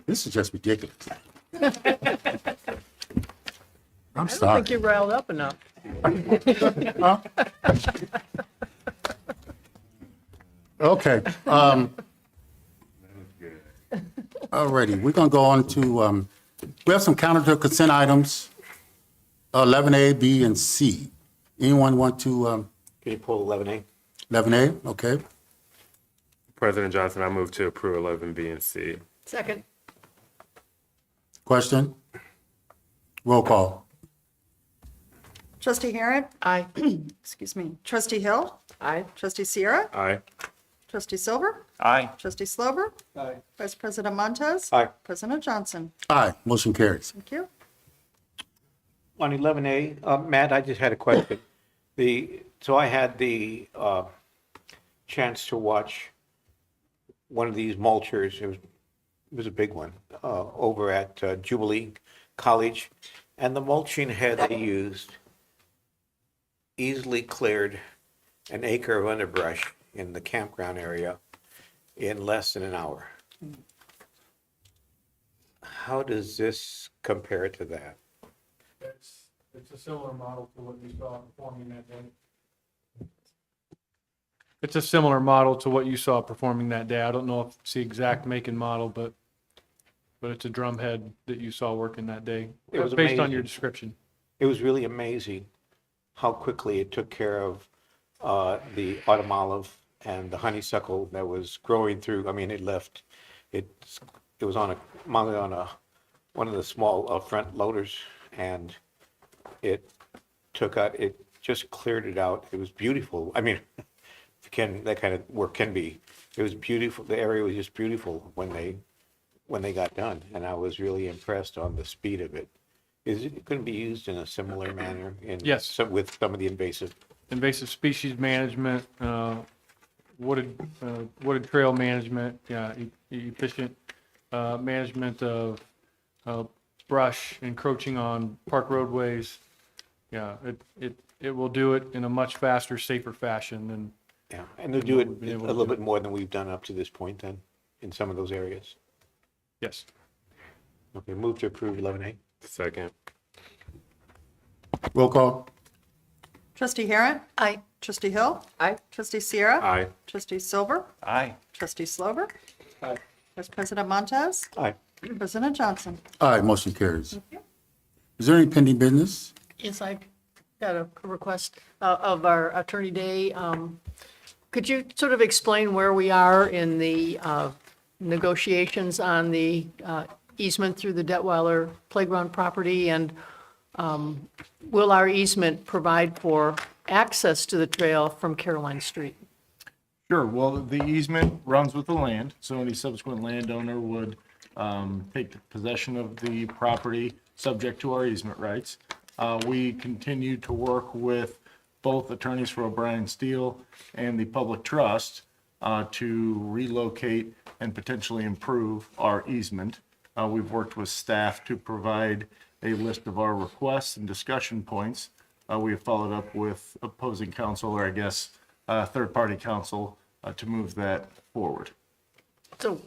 Speaker 1: This is just ridiculous. I'm
Speaker 8: I don't
Speaker 1: sorry.
Speaker 8: think you're riled up enough.
Speaker 1: Okay. Alrighty, we're gonna go on to, we have some counter consent items, 11A, B, and C. Anyone want to,
Speaker 9: Can you pull 11A?
Speaker 1: 11A? Okay.
Speaker 4: President Johnson, I move to approve 11B and C.
Speaker 8: Second.
Speaker 1: Question? Roll call.
Speaker 2: Trustee Harrod?
Speaker 8: Aye.
Speaker 2: Excuse me. Trustee Hill?
Speaker 8: Aye.
Speaker 2: Trustee Sierra?
Speaker 4: Aye.
Speaker 2: Trustee Silver?
Speaker 13: Aye.
Speaker 2: Trustee Slover?
Speaker 16: Aye.
Speaker 2: Vice President Montez?
Speaker 9: Aye.
Speaker 2: President Johnson?
Speaker 1: Aye, motion carries.
Speaker 2: Thank you.
Speaker 9: On 11A, Matt, I just had a question. So I had the chance to watch one of these mulchers. It was a big one, over at Jubilee College. And the mulching head they used easily cleared an acre of underbrush in the campground area in less than an hour. How does this compare to that?
Speaker 16: It's a similar model to what you saw performing that day. It's a similar model to what you saw performing that day. I don't know if it's the exact make and model, but it's a drum head that you saw working that day.
Speaker 9: It was
Speaker 16: based on
Speaker 9: amazing.
Speaker 16: your description.
Speaker 9: It was really amazing how quickly it took care of the autumn olive and the honeysuckle that was growing through. I mean, it was mounted on one of the small front loaders, and it just cleared it out. It was beautiful. I mean, that kind of work can be. It was beautiful. The area was just beautiful when they got done, and I was really impressed on the speed of it. Is it going to be used in a similar manner
Speaker 16: Yes.
Speaker 9: with some of the invasive?
Speaker 16: Invasive species management, wooded trail management, efficient management of brush encroaching on park roadways. Yeah, it will do it in a much faster, safer fashion than.
Speaker 9: Yeah, and they'll do it
Speaker 16: we've been
Speaker 9: a
Speaker 16: able to
Speaker 9: little
Speaker 16: do.
Speaker 9: bit more than we've done up to this point then, in some of those areas.
Speaker 16: Yes.
Speaker 9: Okay, move to approve 11A.
Speaker 4: Second.
Speaker 1: Roll call.
Speaker 2: Trustee Harrod?
Speaker 8: Aye.
Speaker 2: Trustee Hill?
Speaker 8: Aye.
Speaker 2: Trustee Sierra?
Speaker 4: Aye.
Speaker 2: Trustee Silver?
Speaker 13: Aye.
Speaker 2: Trustee Slover?
Speaker 16: Aye.
Speaker 2: Vice President Montez?
Speaker 9: Aye.
Speaker 2: President Johnson?
Speaker 1: Aye, motion carries. Is there any pending business?
Speaker 8: Yes, I got a request of our Attorney Day. Could you sort of explain where we are in the negotiations on the easement through the Detweiler Playground property? And will our easement provide for access to the trail from Caroline Street?
Speaker 19: Sure. Well, the easement runs with the land, so any subsequent landowner would take possession of the property subject to our easement rights. We continue to work with both attorneys for O'Brien Steele and the Public Trust to relocate and potentially improve our easement. We've worked with staff to provide a list of our requests and discussion points. We have followed up with opposing counsel, or I guess, third-party counsel, to move that forward.
Speaker 8: So,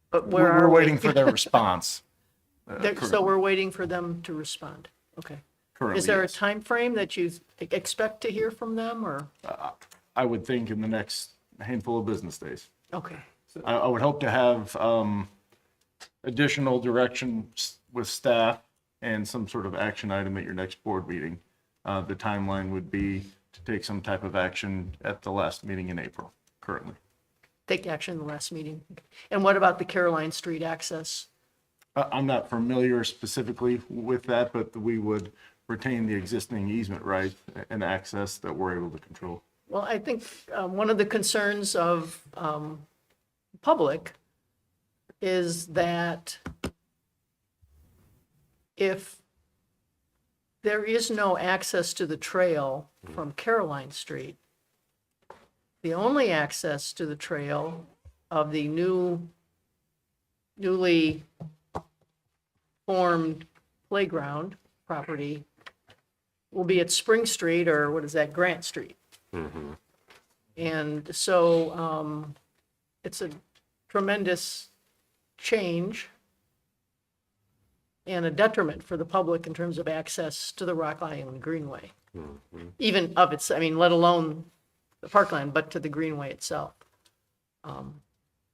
Speaker 8: but where are
Speaker 19: We're
Speaker 8: we?
Speaker 19: waiting for their response.
Speaker 8: So we're waiting for them to respond. Okay.
Speaker 19: Currently,
Speaker 8: Is there a
Speaker 19: yes.
Speaker 8: time frame that you expect to hear from them, or?
Speaker 19: I would think in the next handful of business days.
Speaker 8: Okay.
Speaker 19: I would hope to have additional direction with staff and some sort of action item at your next board meeting. The timeline would be to take some type of action at the last meeting in April, currently.
Speaker 8: Take action in the last meeting. And what about the Caroline Street access?
Speaker 19: I'm not familiar specifically with that, but we would retain the existing easement right and access that we're able to control.
Speaker 8: Well, I think one of the concerns of public is that if there is no access to the trail from Caroline Street, the only access to the trail of the newly formed playground property will be at Spring Street, or what is that, Grant Street. And so it's a tremendous change and a detriment for the public in terms of access to the Rock Island Greenway. Even of its, I mean, let alone the parkland, but to the Greenway itself.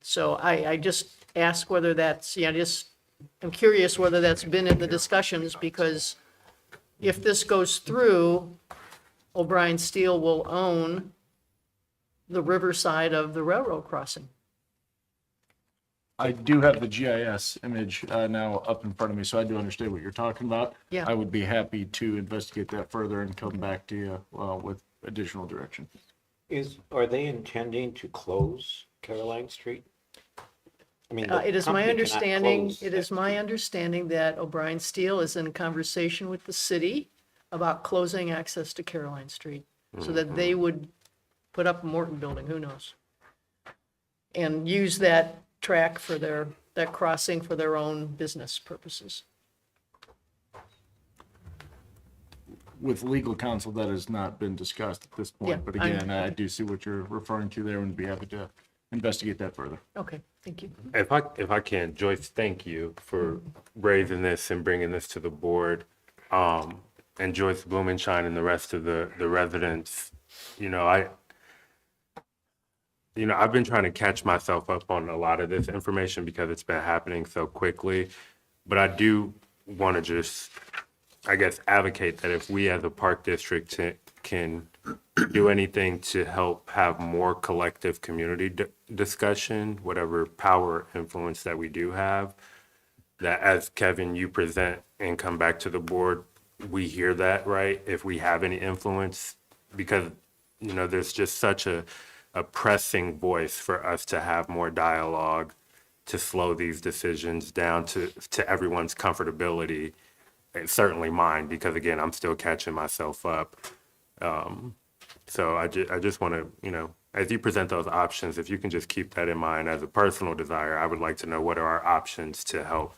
Speaker 8: So I just ask whether that's, I'm curious whether that's been in the discussions, because if this goes through, O'Brien Steele will own the riverside of the railroad crossing.
Speaker 19: I do have the GIS image now up in front of me, so I do understand what you're talking about.
Speaker 8: Yeah.
Speaker 19: I would be happy to investigate that further and come back to you with additional direction.
Speaker 9: Are they intending to close Caroline Street? I mean, the
Speaker 8: It is my
Speaker 9: company cannot
Speaker 8: understanding,
Speaker 9: close
Speaker 8: it
Speaker 9: that
Speaker 8: is my understanding that O'Brien Steele is in conversation with the city about closing access to Caroline Street, so that they would put up a Morton building, who knows? And use that track for that crossing for their own business purposes.
Speaker 19: With legal counsel, that has not been discussed at this
Speaker 8: Yeah,
Speaker 19: point, but again, I do see what you're referring to there and be happy to investigate that further.
Speaker 8: Okay, thank you.
Speaker 4: If I can, Joyce, thank you for raising this and bringing this to the board. And Joyce Blumenshine and the rest of the residents, I've been trying to catch myself up on a lot of this information because it's been happening so quickly. But I do want to just, I guess, advocate that if we as a park district can do anything to help have more collective community discussion, whatever power influence that we do have, that as Kevin, you present and come back to the board, we hear that, right? If we have any influence, because, there's just such a pressing voice for us to have more dialogue, to slow these decisions down to everyone's comfortability, and certainly mine, because again, I'm still catching myself up. So I just want to, as you present those options, if you can just keep that in mind as a personal desire, I would like to know what are our options to help,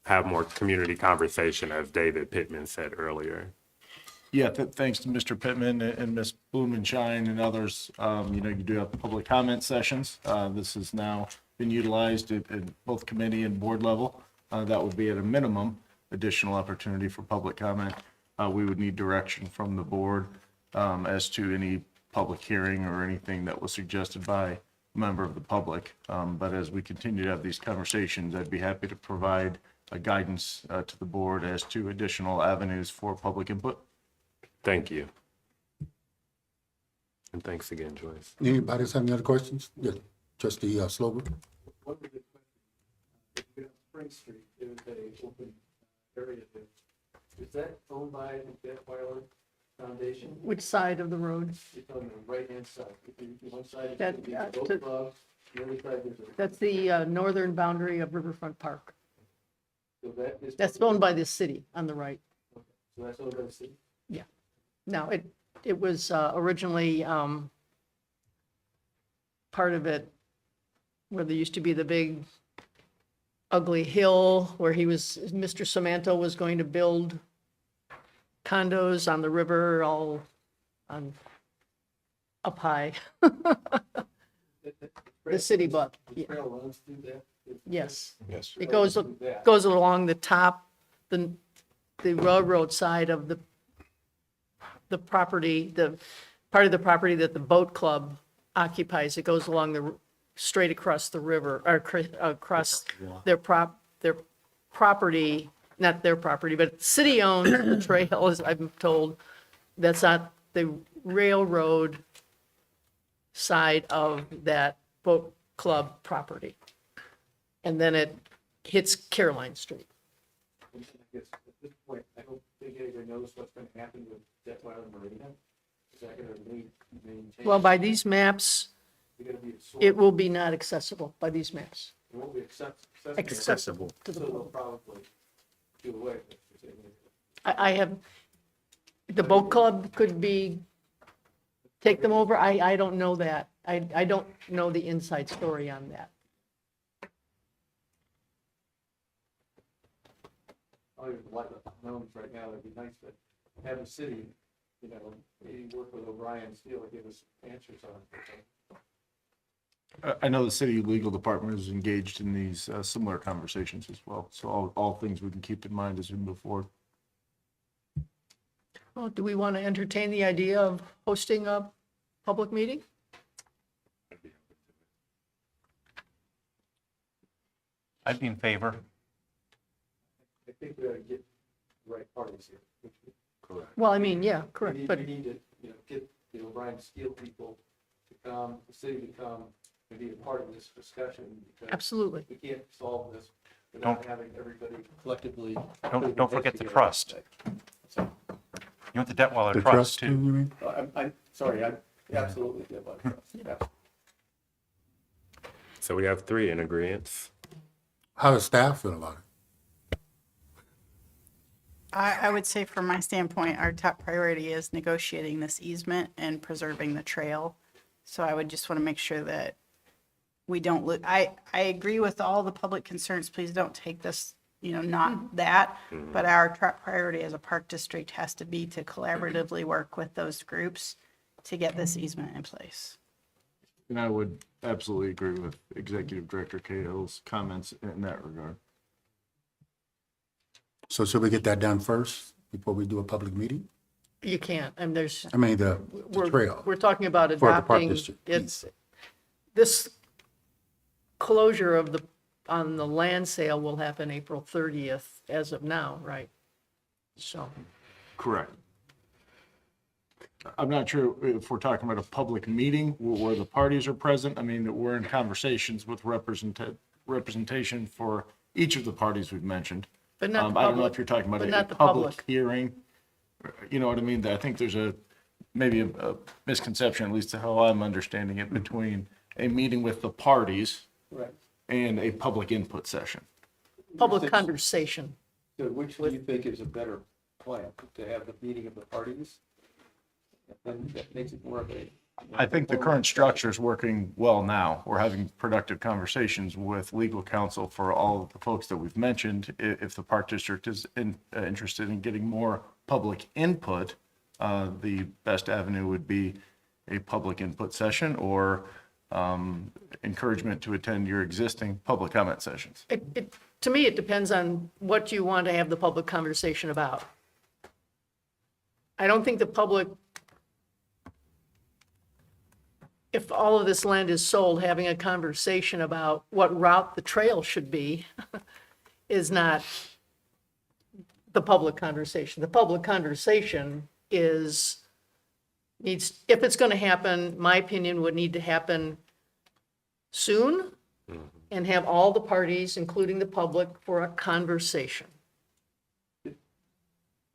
Speaker 4: have more community conversation, as David Pittman said earlier.
Speaker 19: Yeah, thanks to Mr. Pittman and Ms. Blumenshine and others. You do have public comment sessions. This has now been utilized at both committee and board level. That would be at a minimum additional opportunity for public comment. We would need direction from the board as to any public hearing or anything that was suggested by a member of the public. But as we continue to have these conversations, I'd be happy to provide a guidance to the board as to additional avenues for public input.
Speaker 4: Thank you. And thanks again, Joyce.
Speaker 1: Anybody have any other questions? Yes, Trustee Slover.
Speaker 16: One of the questions, if you go Spring Street, there is a open area there. Is that owned by the Detweiler Foundation?
Speaker 8: Which side of the road?
Speaker 16: It's on the right-hand side. If you, one side is
Speaker 8: That,
Speaker 16: gonna be boat clubs, the other side is a.
Speaker 8: That's the northern boundary of Riverfront Park.
Speaker 16: So that is.
Speaker 8: That's owned by the city on the right.
Speaker 16: So that's owned by the city?
Speaker 8: Yeah. No, it was originally part of it where there used to be the big ugly hill where Mr. Samantha was going to build condos on the river all on up high. The city bought.
Speaker 16: The trail runs through that?
Speaker 8: Yes.
Speaker 9: Yes.
Speaker 8: It goes along the top, the railroad side of the property, the part of the property that the boat club occupies. It goes along straight across the river, or across their property, not their property, but city-owned the trail, as I'm told. That's not the railroad side of that boat club property. And then it hits Caroline Street.
Speaker 16: I guess at this point, I don't think anybody knows what's gonna happen with Detweiler Marina. Is that gonna maintain?
Speaker 8: Well, by these maps,
Speaker 16: Is it gonna be a
Speaker 8: it will be not accessible by these maps.
Speaker 16: It won't be accessible.
Speaker 8: Accessible to the
Speaker 16: So they'll
Speaker 8: boat.
Speaker 16: probably do away with it.
Speaker 8: I have, the boat club could take them over. I don't know that. I don't know the inside story on that.
Speaker 16: There's a lot of unknowns right now. It'd be nice to have the city, maybe work with O'Brien Steel to give us answers on it.
Speaker 19: I know the city legal department is engaged in these similar conversations as well. So all things we can keep in mind as we move forward.
Speaker 8: Well, do we want to entertain the idea of hosting a public meeting?
Speaker 13: I'd be in favor.
Speaker 16: I think we ought to get the right parties here. Correct.
Speaker 8: Well, I mean, yeah, correct, but
Speaker 16: We need to, get the O'Brien Steel people to come, the city to come, and be a part of this discussion. Because
Speaker 8: absolutely.
Speaker 16: we can't solve this without having everybody collectively.
Speaker 13: Don't forget the trust.
Speaker 16: So,
Speaker 13: You want the Detweiler
Speaker 1: The
Speaker 13: trust
Speaker 1: trust, you
Speaker 13: too.
Speaker 1: mean?
Speaker 16: I'm sorry, I absolutely did about trust. Yeah.
Speaker 4: So we have 3 in agreement.
Speaker 1: How does staff feel about it?
Speaker 7: I would say from my standpoint, our top priority is negotiating this easement and preserving the trail. So I would just want to make sure that we don't, I agree with all the public concerns. Please don't take this, not that. But our top priority as a park district has to be to collaboratively work with those groups to get this easement in place.
Speaker 19: And I would absolutely agree with Executive Director Cahill's comments in that regard.
Speaker 1: So should we get that done first before we do a public meeting?
Speaker 8: You can't, and there's,
Speaker 1: I mean, the
Speaker 8: we're,
Speaker 1: trail.
Speaker 8: we're talking about
Speaker 1: For the park
Speaker 8: adopting,
Speaker 1: district
Speaker 8: it's, this closure of the, on the land sale will happen April 30th as of now, right? So,
Speaker 19: Correct. I'm not sure if we're talking about a public meeting where the parties are present. I mean, we're in conversations with representation for each of the parties we've mentioned.
Speaker 8: but not the
Speaker 19: I don't know
Speaker 8: public.
Speaker 19: if you're talking about
Speaker 8: but
Speaker 19: a
Speaker 8: not the
Speaker 19: public hearing. You know what I mean? I think there's maybe a misconception, at least to how I'm understanding it, between a meeting with the parties
Speaker 16: Right.
Speaker 19: and a public input session.
Speaker 8: Public conversation.
Speaker 16: So which do you think is a better plan? To have the meeting of the parties? And that makes it more of a.
Speaker 19: I think the current structure is working well now. We're having productive conversations with legal counsel for all of the folks that we've mentioned. If the park district is interested in getting more public input, the best avenue would be a public input session or encouragement to attend your existing public comment sessions.
Speaker 8: To me, it depends on what you want to have the public conversation about. I don't think the public, if all of this land is sold, having a conversation about what route the trail should be is not the public conversation. The public conversation is, needs, if it's going to happen, my opinion would need to happen soon and have all the parties, including the public, for a conversation.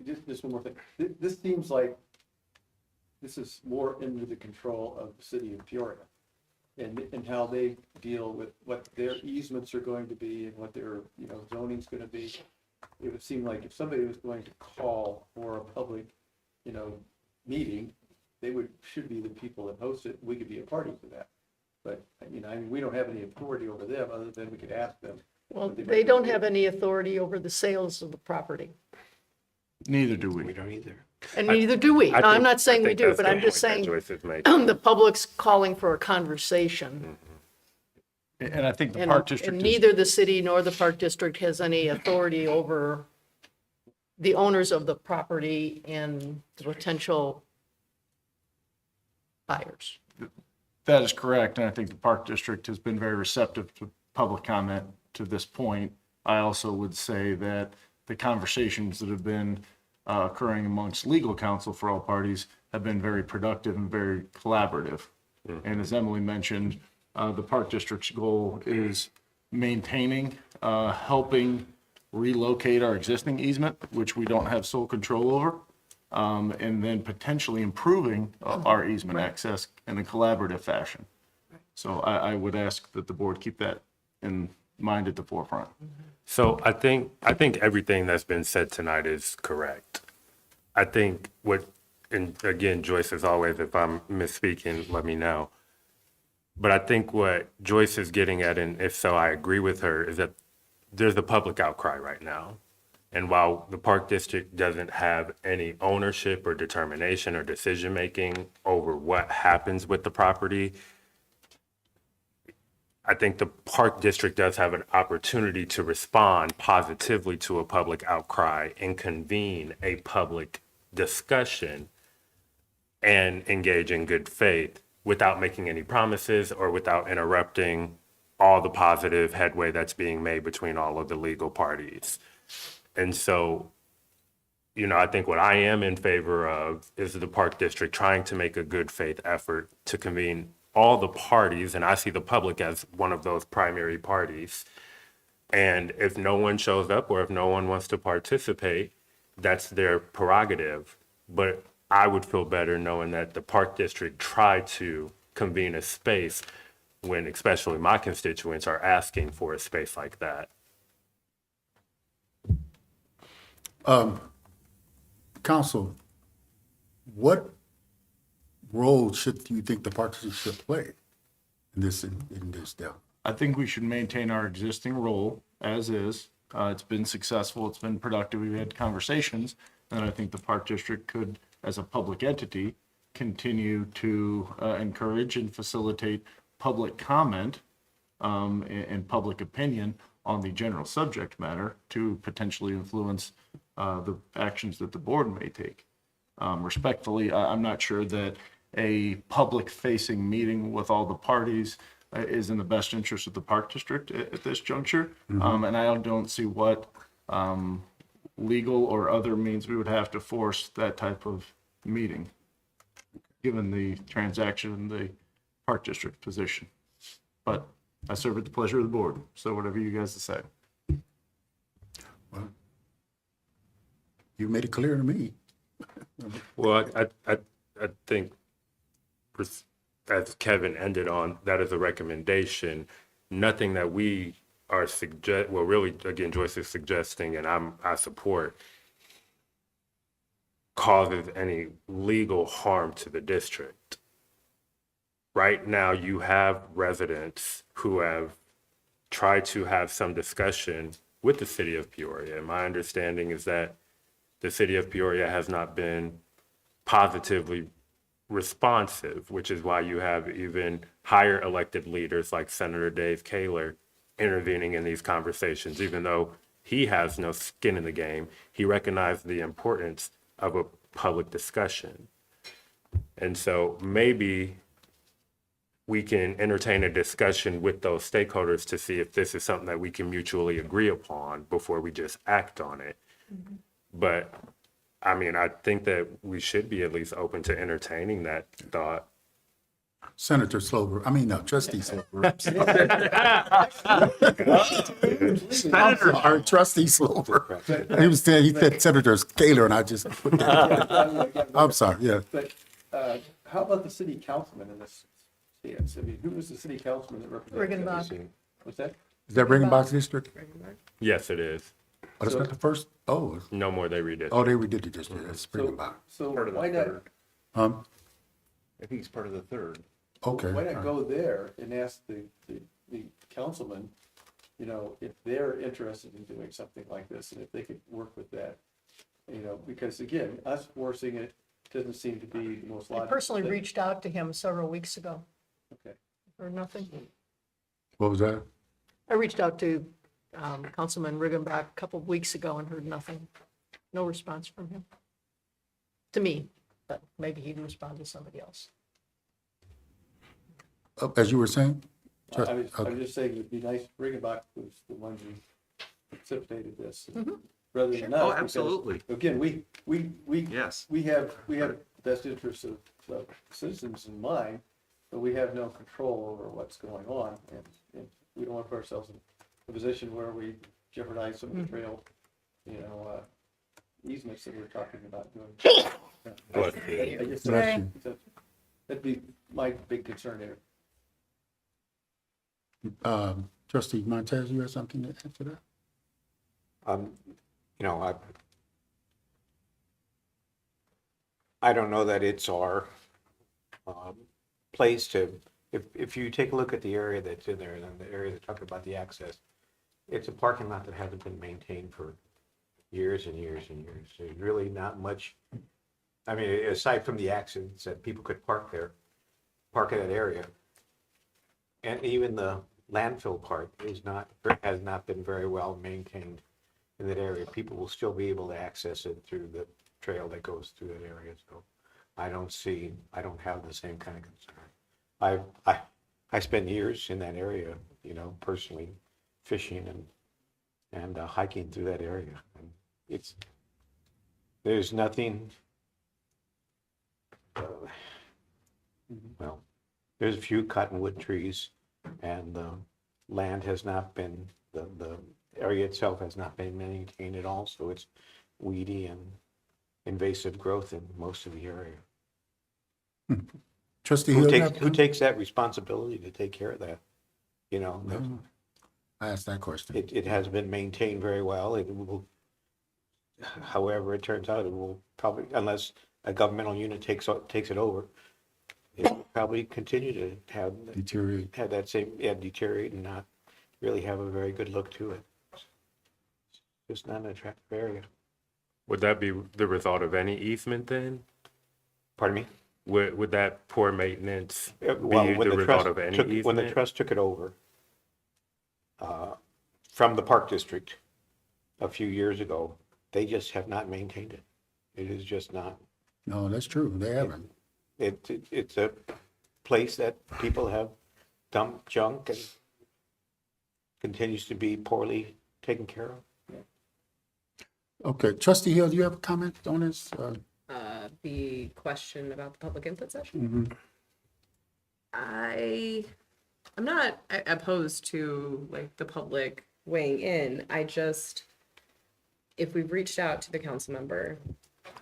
Speaker 16: Just one more thing. This seems like this is more into the control of the city of Peoria and how they deal with what their easements are going to be and what their, zoning's going to be. It would seem like if somebody was going to call for a public, meeting, they should be the people that host it. We could be a party to that. But, we don't have any authority over them other than we could ask them.
Speaker 8: Well, they don't have any authority over the sales of the property,
Speaker 19: Neither do we.
Speaker 9: We don't either.
Speaker 8: and neither do we.
Speaker 4: I
Speaker 8: No, I'm
Speaker 4: think-
Speaker 8: not saying
Speaker 4: I
Speaker 8: we
Speaker 4: think
Speaker 8: do,
Speaker 4: that's
Speaker 8: but
Speaker 4: the
Speaker 8: I'm just
Speaker 4: point that
Speaker 8: saying
Speaker 4: Joyce is making.
Speaker 8: the public's calling for a conversation.
Speaker 19: And I think the
Speaker 8: And
Speaker 19: park district
Speaker 8: and
Speaker 19: is.
Speaker 8: neither the city nor the park district has any authority over the owners of the property and the potential buyers.
Speaker 19: That is correct, and I think the Park District has been very receptive to public comment to this point. I also would say that the conversations that have been occurring amongst legal counsel for all parties have been very productive and very collaborative. And as Emily mentioned, the Park District's goal is maintaining, helping relocate our existing easement, which we don't have sole control over, and then potentially improving our easement access in a collaborative fashion. So I would ask that the board keep that in mind at the forefront.
Speaker 4: So I think everything that's been said tonight is correct. I think and again, Joyce, as always, if I'm misspeaking, let me know. But I think what Joyce is getting at, and if so, I agree with her, is that there's a public outcry right now. And while the Park District doesn't have any ownership or determination or decision-making over what happens with the property, I think the Park District does have an opportunity to respond positively to a public outcry and convene a public discussion and engage in good faith without making any promises or without interrupting all the positive headway that's being made between all of the legal parties. And so, I think what I am in favor of is the Park District trying to make a good faith effort to convene all the parties, and I see the public as one of those primary parties. And if no one shows up or if no one wants to participate, that's their prerogative. But I would feel better knowing that the Park District tried to convene a space when especially my constituents are asking for a space like that.
Speaker 1: Council, what role should you think the Park District should play in this deal?
Speaker 19: I think we should maintain our existing role as is. It's been successful, it's been productive, we've had conversations, and I think the Park District could, as a public entity, continue to encourage and facilitate public comment and public opinion on the general subject matter to potentially influence the actions that the board may take. Respectfully, I'm not sure that a public-facing meeting with all the parties is in the best interest of the Park District at this juncture. And I don't see what legal or other means we would have to force that type of meeting, given the transaction and the Park District position. But I serve at the pleasure of the board, so whatever you guys decide.
Speaker 1: Well, you made it clear to me.
Speaker 4: Well, I think, as Kevin ended on, that is a recommendation. Nothing that we are really, again, Joyce is suggesting, and I support, causes any legal harm to the district. Right now, you have residents who have tried to have some discussion with the city of Peoria. And my understanding is that the city of Peoria has not been positively responsive, which is why you have even higher elected leaders like Senator Dave Kaler intervening in these conversations. Even though he has no skin in the game, he recognized the importance of a public discussion. And so maybe we can entertain a discussion with those stakeholders to see if this is something that we can mutually agree upon before we just act on it. But I mean, I think that we should be at least open to entertaining that thought.
Speaker 1: Senator Slover, Trustee Slover. I'm sorry, Trustee Slover. He said Senator Kaler, and I just put that. I'm sorry, yeah.
Speaker 16: But how about the city councilman in this stance? I mean, who was the city councilman that represented?
Speaker 8: Riggenbach.
Speaker 16: What's that?
Speaker 1: Is that Riggenbach District?
Speaker 4: Yes, it is.
Speaker 1: Oh, that's not the first,
Speaker 4: No more, they redid.
Speaker 1: oh, they redid the district, that's Riggenbach.
Speaker 16: So why not,
Speaker 1: I
Speaker 13: think he's part of the third.
Speaker 1: Okay.
Speaker 16: why not go there and ask the councilman, if they're interested in doing something like this and if they could work with that, because again, us forcing it doesn't seem to be the most
Speaker 8: I
Speaker 16: logical
Speaker 8: personally
Speaker 16: thing.
Speaker 8: reached out to him several weeks ago.
Speaker 16: Okay.
Speaker 8: Heard nothing.
Speaker 1: What was that?
Speaker 8: I reached out to Councilman Riggenbach a couple of weeks ago and heard nothing. No response from him. To me, but maybe he'd respond to somebody else.
Speaker 1: As you were saying?
Speaker 16: I'm just saying it'd be nice if Riggenbach was the one who precipitated this, rather than us.
Speaker 13: Oh,
Speaker 16: because,
Speaker 13: absolutely.
Speaker 16: Again,
Speaker 13: Yes.
Speaker 16: we have the best interests of citizens in mind, but we have no control over what's going on, and we don't want to put ourselves in a position where we jeopardize some of the trail, easements that we're talking about doing. I guess that'd be my big concern here.
Speaker 1: Trustee Montez, you have something to add to that?
Speaker 9: I don't know that it's our place to, if you take a look at the area that's in there, and then the area that's talking about the access, it's a parking lot that hasn't been maintained for years and years and years. There's really not much, aside from the accidents that people could park in that area. And even the landfill part has not been very well maintained in that area. People will still be able to access it through the trail that goes through that area. So I don't have the same kind of concern. I spent years in that area, personally fishing and hiking through that area. And there's nothing, there's a few cottonwood trees, and the land has not been, the area itself has not been maintained at all, so it's weedy and invasive growth in most of the area.
Speaker 1: Trustee Hill?
Speaker 9: Who takes that responsibility to take care of that?
Speaker 1: I asked that question.
Speaker 9: It has been maintained very well. however it turns out, it will probably, unless a governmental unit takes it over, it will probably continue to
Speaker 1: Deteriorate.
Speaker 9: have that same, yeah, deteriorate and not really have a very good look to it. Just not an attractive area.
Speaker 4: Would that be the result of any easement then?
Speaker 9: Pardon me?
Speaker 4: Would that poor maintenance be
Speaker 9: Well, when
Speaker 4: the
Speaker 9: the
Speaker 4: result
Speaker 9: trust
Speaker 4: of any
Speaker 9: took,
Speaker 4: easement?
Speaker 9: when the trust took it over from the Park District a few years ago, they just have not maintained it. It is just not.
Speaker 1: No, that's true. They haven't.
Speaker 9: It's a place that people have dumped junk and continues to be poorly taken care of.
Speaker 1: Okay, Trustee Hill, do you have a comment on this?
Speaker 12: The question about the public input session?
Speaker 1: Mhm.
Speaker 12: I'm not opposed to like the public weighing in. I just, if we've reached out to the council member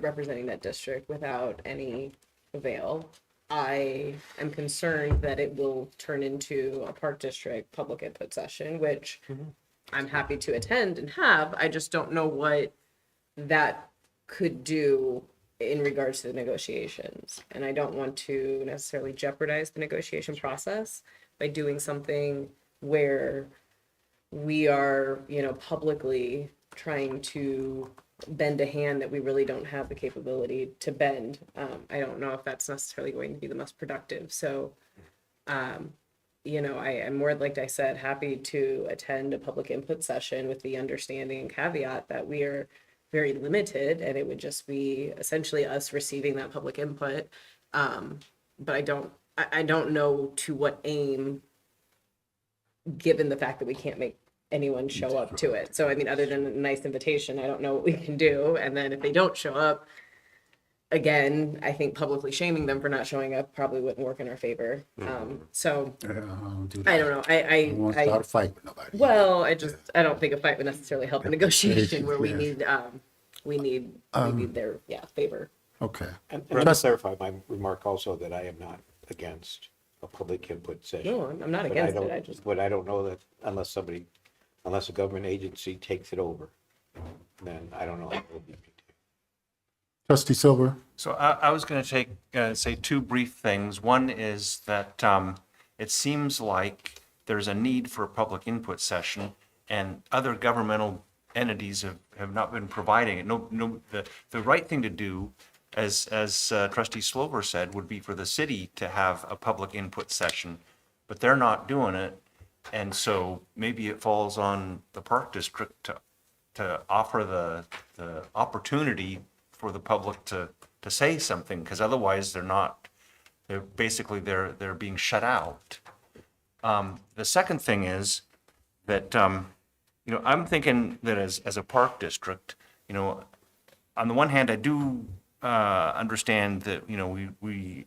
Speaker 12: representing that district without any avail, I am concerned that it will turn into a park district public input session, which I'm happy to attend and have. I just don't know what that could do in regards to the negotiations. And I don't want to necessarily jeopardize the negotiation process by doing something where we are, publicly trying to bend a hand that we really don't have the capability to bend. I don't know if that's necessarily going to be the most productive. So, I'm more, like I said, happy to attend a public input session with the understanding and caveat that we are very limited and it would just be essentially us receiving that public input. But I don't know to what aim, given the fact that we can't make anyone show up to it. So, I mean, other than a nice invitation, I don't know what we can do. And then if they don't show up, again, I think publicly shaming them for not showing up probably wouldn't work in our favor. So
Speaker 1: Yeah, I don't do
Speaker 12: I
Speaker 1: that.
Speaker 12: don't know.
Speaker 1: I don't want to start a fight with nobody.
Speaker 12: Well, I don't think a fight would necessarily help a negotiation where we
Speaker 1: Yeah.
Speaker 12: need their favor.
Speaker 1: Okay.
Speaker 9: And let me clarify my remark also that I am not against a public input session.
Speaker 12: No, I'm not
Speaker 9: But
Speaker 12: against
Speaker 9: don't-
Speaker 12: it.
Speaker 9: But I don't know that unless a government agency takes it over, then I don't know how it will be maintained.
Speaker 1: Trustee Silver?
Speaker 13: So I was going to say two brief things. One is that it seems like there's a need for a public input session, and other governmental entities have not been providing it. The right thing to do, as Trustee Slover said, would be for the city to have a public input session, but they're not doing it, and so maybe it falls on the Park District to offer the opportunity for the public to say something, because otherwise they're being shut out. The second thing is that, I'm thinking that as a park district, on the one hand, I do understand that,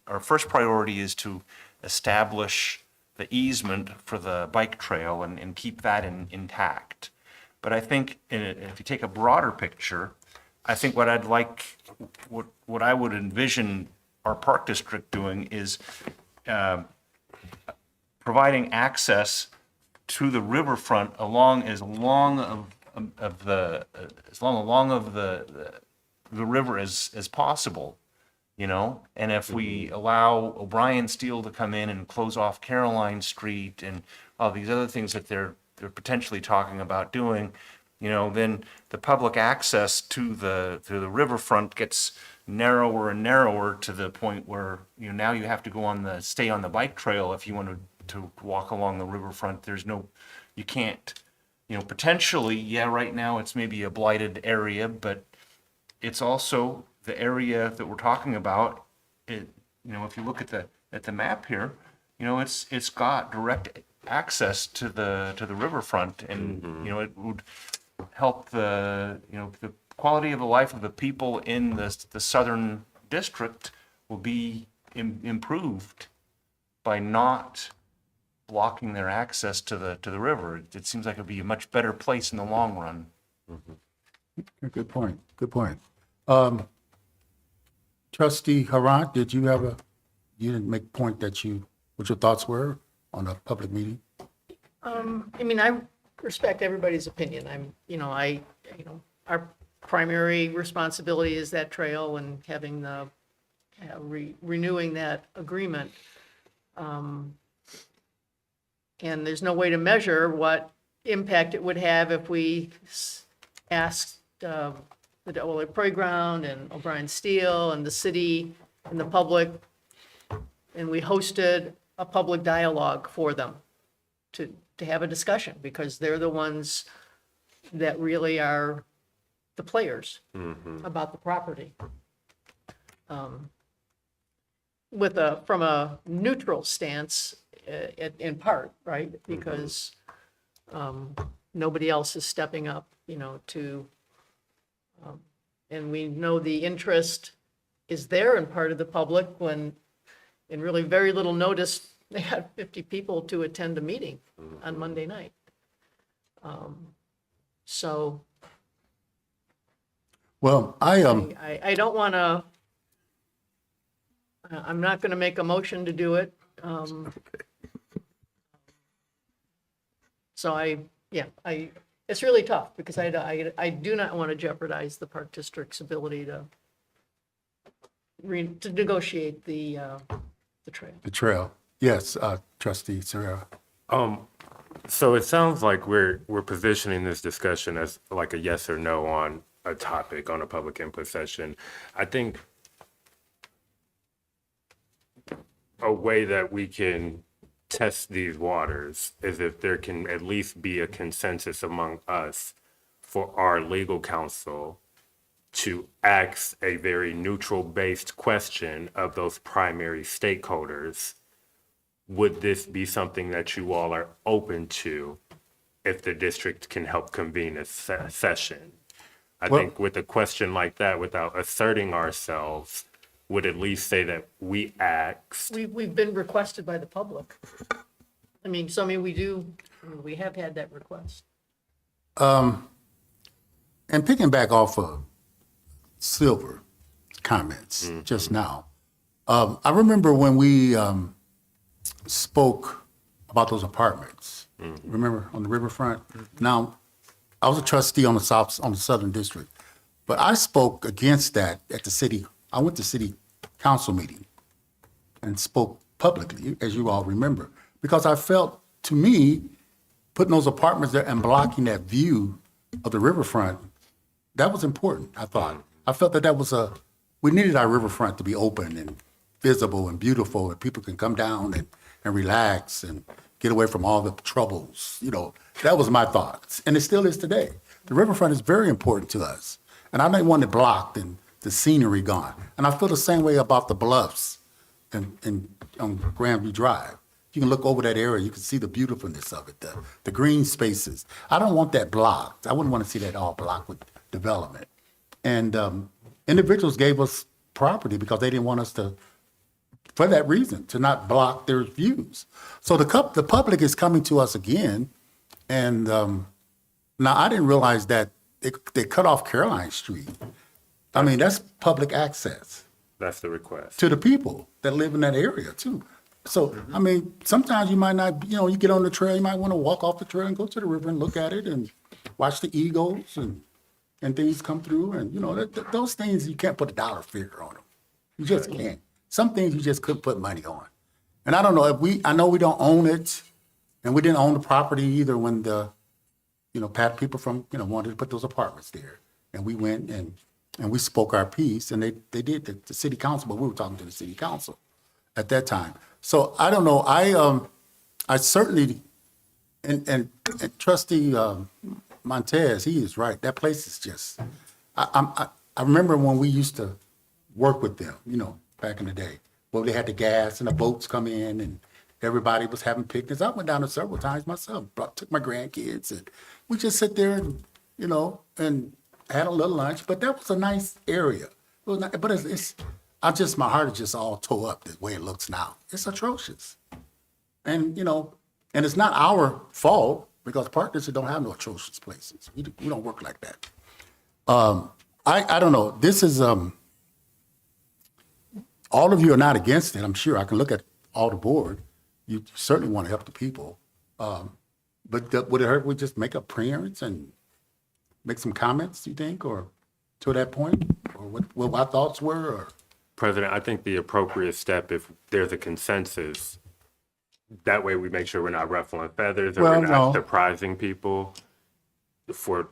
Speaker 13: our first priority is to establish the easement for the bike trail and keep that intact. But I think if you take a broader picture, I think what I'd like, what I would envision our park district doing is providing access to the riverfront along the river as possible, And if we allow O'Brien Steel to come in and close off Caroline Street and all these other things that they're potentially talking about doing, then the public access to the riverfront gets narrower and narrower to the point where, now you have to stay on the bike trail if you want to walk along the riverfront. You can't, potentially, right now it's maybe a blighted area, but it's also the area that we're talking about. If you look at the map here, it's got direct access to the riverfront, and it would help the quality of the life of the people in the southern district will be improved by not blocking their access to the river. It seems like it'd be a much better place in the long run.
Speaker 1: Good point. Good point. Trustee Harant, you didn't make a point what your thoughts were on a public meeting?
Speaker 8: I respect everybody's opinion. Our primary responsibility is that trail and having renewing that agreement. And there's no way to measure what impact it would have if we asked the Delaware Playground and O'Brien Steel and the city and the public, and we hosted a public dialogue for them to have a discussion, because they're the ones that really are the players about the property. From a neutral stance, in part, right? Because nobody else is stepping up, and we know the interest is there in part of the public when, in really very little notice, they had 50 people to attend a meeting on Monday night. So
Speaker 1: Well,
Speaker 8: I don't want to, I'm not going to make a motion to do it. So it's really tough, because I do not want to jeopardize the Park District's ability to negotiate the trail.
Speaker 1: The trail. Yes, Trustee Serra.
Speaker 4: So it sounds like we're positioning this discussion as like a yes or no on a topic, on a public input session. I think a way that we can test these waters is if there can at least be a consensus among us for our legal counsel to ask a very neutral-based question of those primary stakeholders. Would this be something that you all are open to if the district can help convene a session? I think with a question like that, without asserting ourselves, would at least say that we asked.
Speaker 8: We've been requested by the public. We have had that request.
Speaker 1: And picking back off of Silver comments just now, I remember when we spoke about those apartments. Remember, on the riverfront? Now, I was a trustee on the Southern District, but I spoke against that at the city. I went to city council meeting and spoke publicly, as you all remember, because I felt, to me, putting those apartments there and blocking that view of the riverfront, that was important, I thought. I felt that we needed our riverfront to be open and visible and beautiful, and people can come down and relax and get away from all the troubles. That was my thoughts, and it still is today. The riverfront is very important to us, and I didn't want it blocked and the scenery gone. And I feel the same way about the bluffs on Grandview Drive. You can look over that area, you can see the beautifulness of it, the green spaces. I don't want that blocked. I wouldn't want to see that all blocked with development. And individuals gave us property because they didn't want us to, for that reason, to not block their views. So the public is coming to us again, and now I didn't realize that they cut off Caroline Street. That's public access.
Speaker 4: That's the request.
Speaker 1: To the people that live in that area too. So, sometimes you might not, you get on the trail, you might want to walk off the trail and go to the river and look at it and watch the eagles and things come through. And, those things, you can't put a dollar figure on them. You just can't. Some things you just couldn't put money on. And I don't know, I know we don't own it, and we didn't own the property either when the, people from, wanted to put those apartments there. And we went and we spoke our piece, and they did the city council, but we were talking to the city council at that time. So I don't know, I certainly, and Trustee Montez, he is right. That place is just, I remember when we used to work with them, back in the day, where they had the gas and the boats come in and everybody was having picnics. I went down there several times myself, took my grandkids, and we just sit there and, and had a little lunch, but that was a nice area. It was nice, but my heart is just all tore up the way it looks now. It's atrocious. And, and it's not our fault, because Park District don't have no atrocious places. We don't work like that. I don't know. This is, all of you are not against it, I'm sure. I can look at all the board. You certainly want to help the people. But would it hurt if we just make a appearance and make some comments, you think? Or to that point? Or what my thoughts were, or?
Speaker 4: President, I think the appropriate step, if there's a consensus, that way we make sure we're not ruffling feathers or
Speaker 1: Well,
Speaker 4: we're not
Speaker 1: no.
Speaker 4: surprising people, for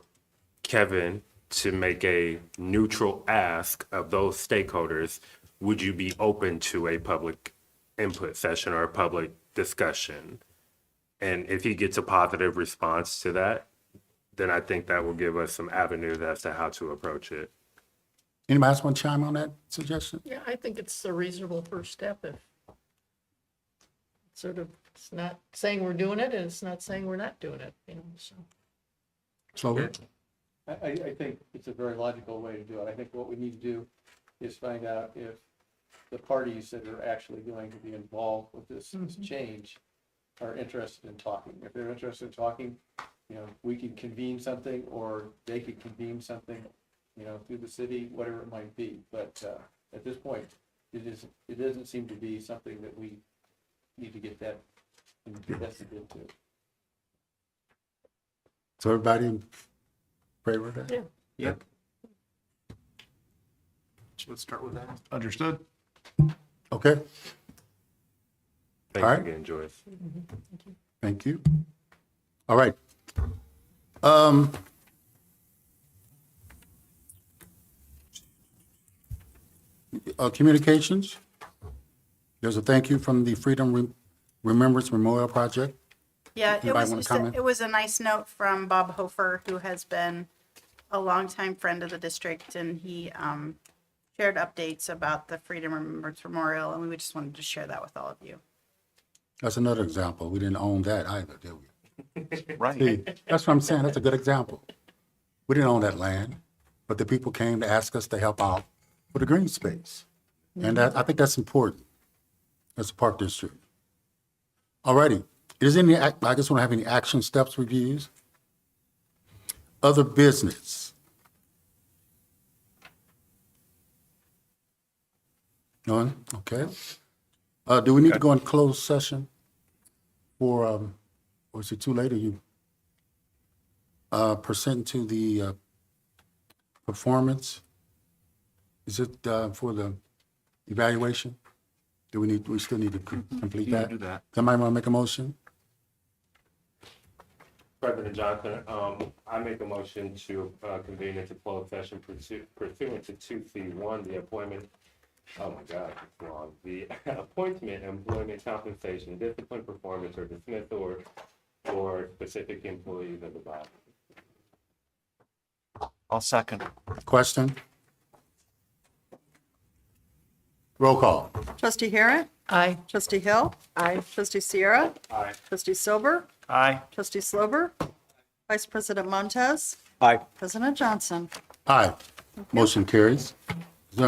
Speaker 4: Kevin to make a neutral ask of those stakeholders, would you be open to a public input session or a public discussion? And if he gets a positive response to that, then I think that will give us some avenues as to how to approach it.
Speaker 1: Anybody else want to chime on that suggestion?
Speaker 8: Yeah, I think it's a reasonable first step if sort of, it's not saying we're doing it and it's not saying we're not doing it, you know, so.
Speaker 1: So,
Speaker 16: I think it's a very logical way to do it. I think what we need to do is find out if the parties that are actually going to be involved with this change are interested in talking. If they're interested in talking, you know, we can convene something, or they could convene something, you know, through the city, whatever it might be. But at this point, it doesn't seem to be something that we need to get that invested into.
Speaker 1: so everybody in favor of that?
Speaker 8: Yeah.
Speaker 13: Yep. Let's start with that.
Speaker 19: Understood?
Speaker 1: Okay,
Speaker 4: Thanks
Speaker 1: All right.
Speaker 4: again, Joyce.
Speaker 1: thank you. All right. Communications. There's a thank you from the Remembrance Memorial Project.
Speaker 7: Yeah, it
Speaker 1: Anybody
Speaker 7: was
Speaker 1: wanna
Speaker 7: just
Speaker 1: comment?
Speaker 7: it was a nice note from Bob Hofer, who has been a longtime friend of the district, and he shared updates about the Freedom Remembrance Memorial, and we just wanted to share that with all of you.
Speaker 1: That's another example. We didn't own that either, did we?
Speaker 13: Right.
Speaker 1: See, that's what I'm saying. That's a good example. We didn't own that land, but the people came to ask us to help out with the green space. And that, I think that's important as a park district. All righty. Is any, I just want to have any action steps reviews? Other business? None? Okay. Do we need to go in closed session for, or is it too late? Are you pursuant to the performance? Is it for the evaluation? Do we still need to complete
Speaker 13: You
Speaker 1: that?
Speaker 13: can do that.
Speaker 1: Somebody want to make a motion?
Speaker 4: President Johnson, I make a motion to convene into closed session pursuant to 2C1, the appointment, oh my God, it's wrong. The appointment, employment, compensation, discipline, performance, or dismissal or specific employees of the body.
Speaker 13: I'll second.
Speaker 1: Question? Roll call.
Speaker 2: Trustee Harrit?
Speaker 8: Aye.
Speaker 2: Trustee Hill? Aye. Trustee Sierra?
Speaker 4: Aye.
Speaker 2: Trustee Silver?
Speaker 13: Aye.
Speaker 2: Trustee Slover? Vice President Montez?
Speaker 9: Aye.
Speaker 2: President Johnson?
Speaker 1: Aye. Motion carries.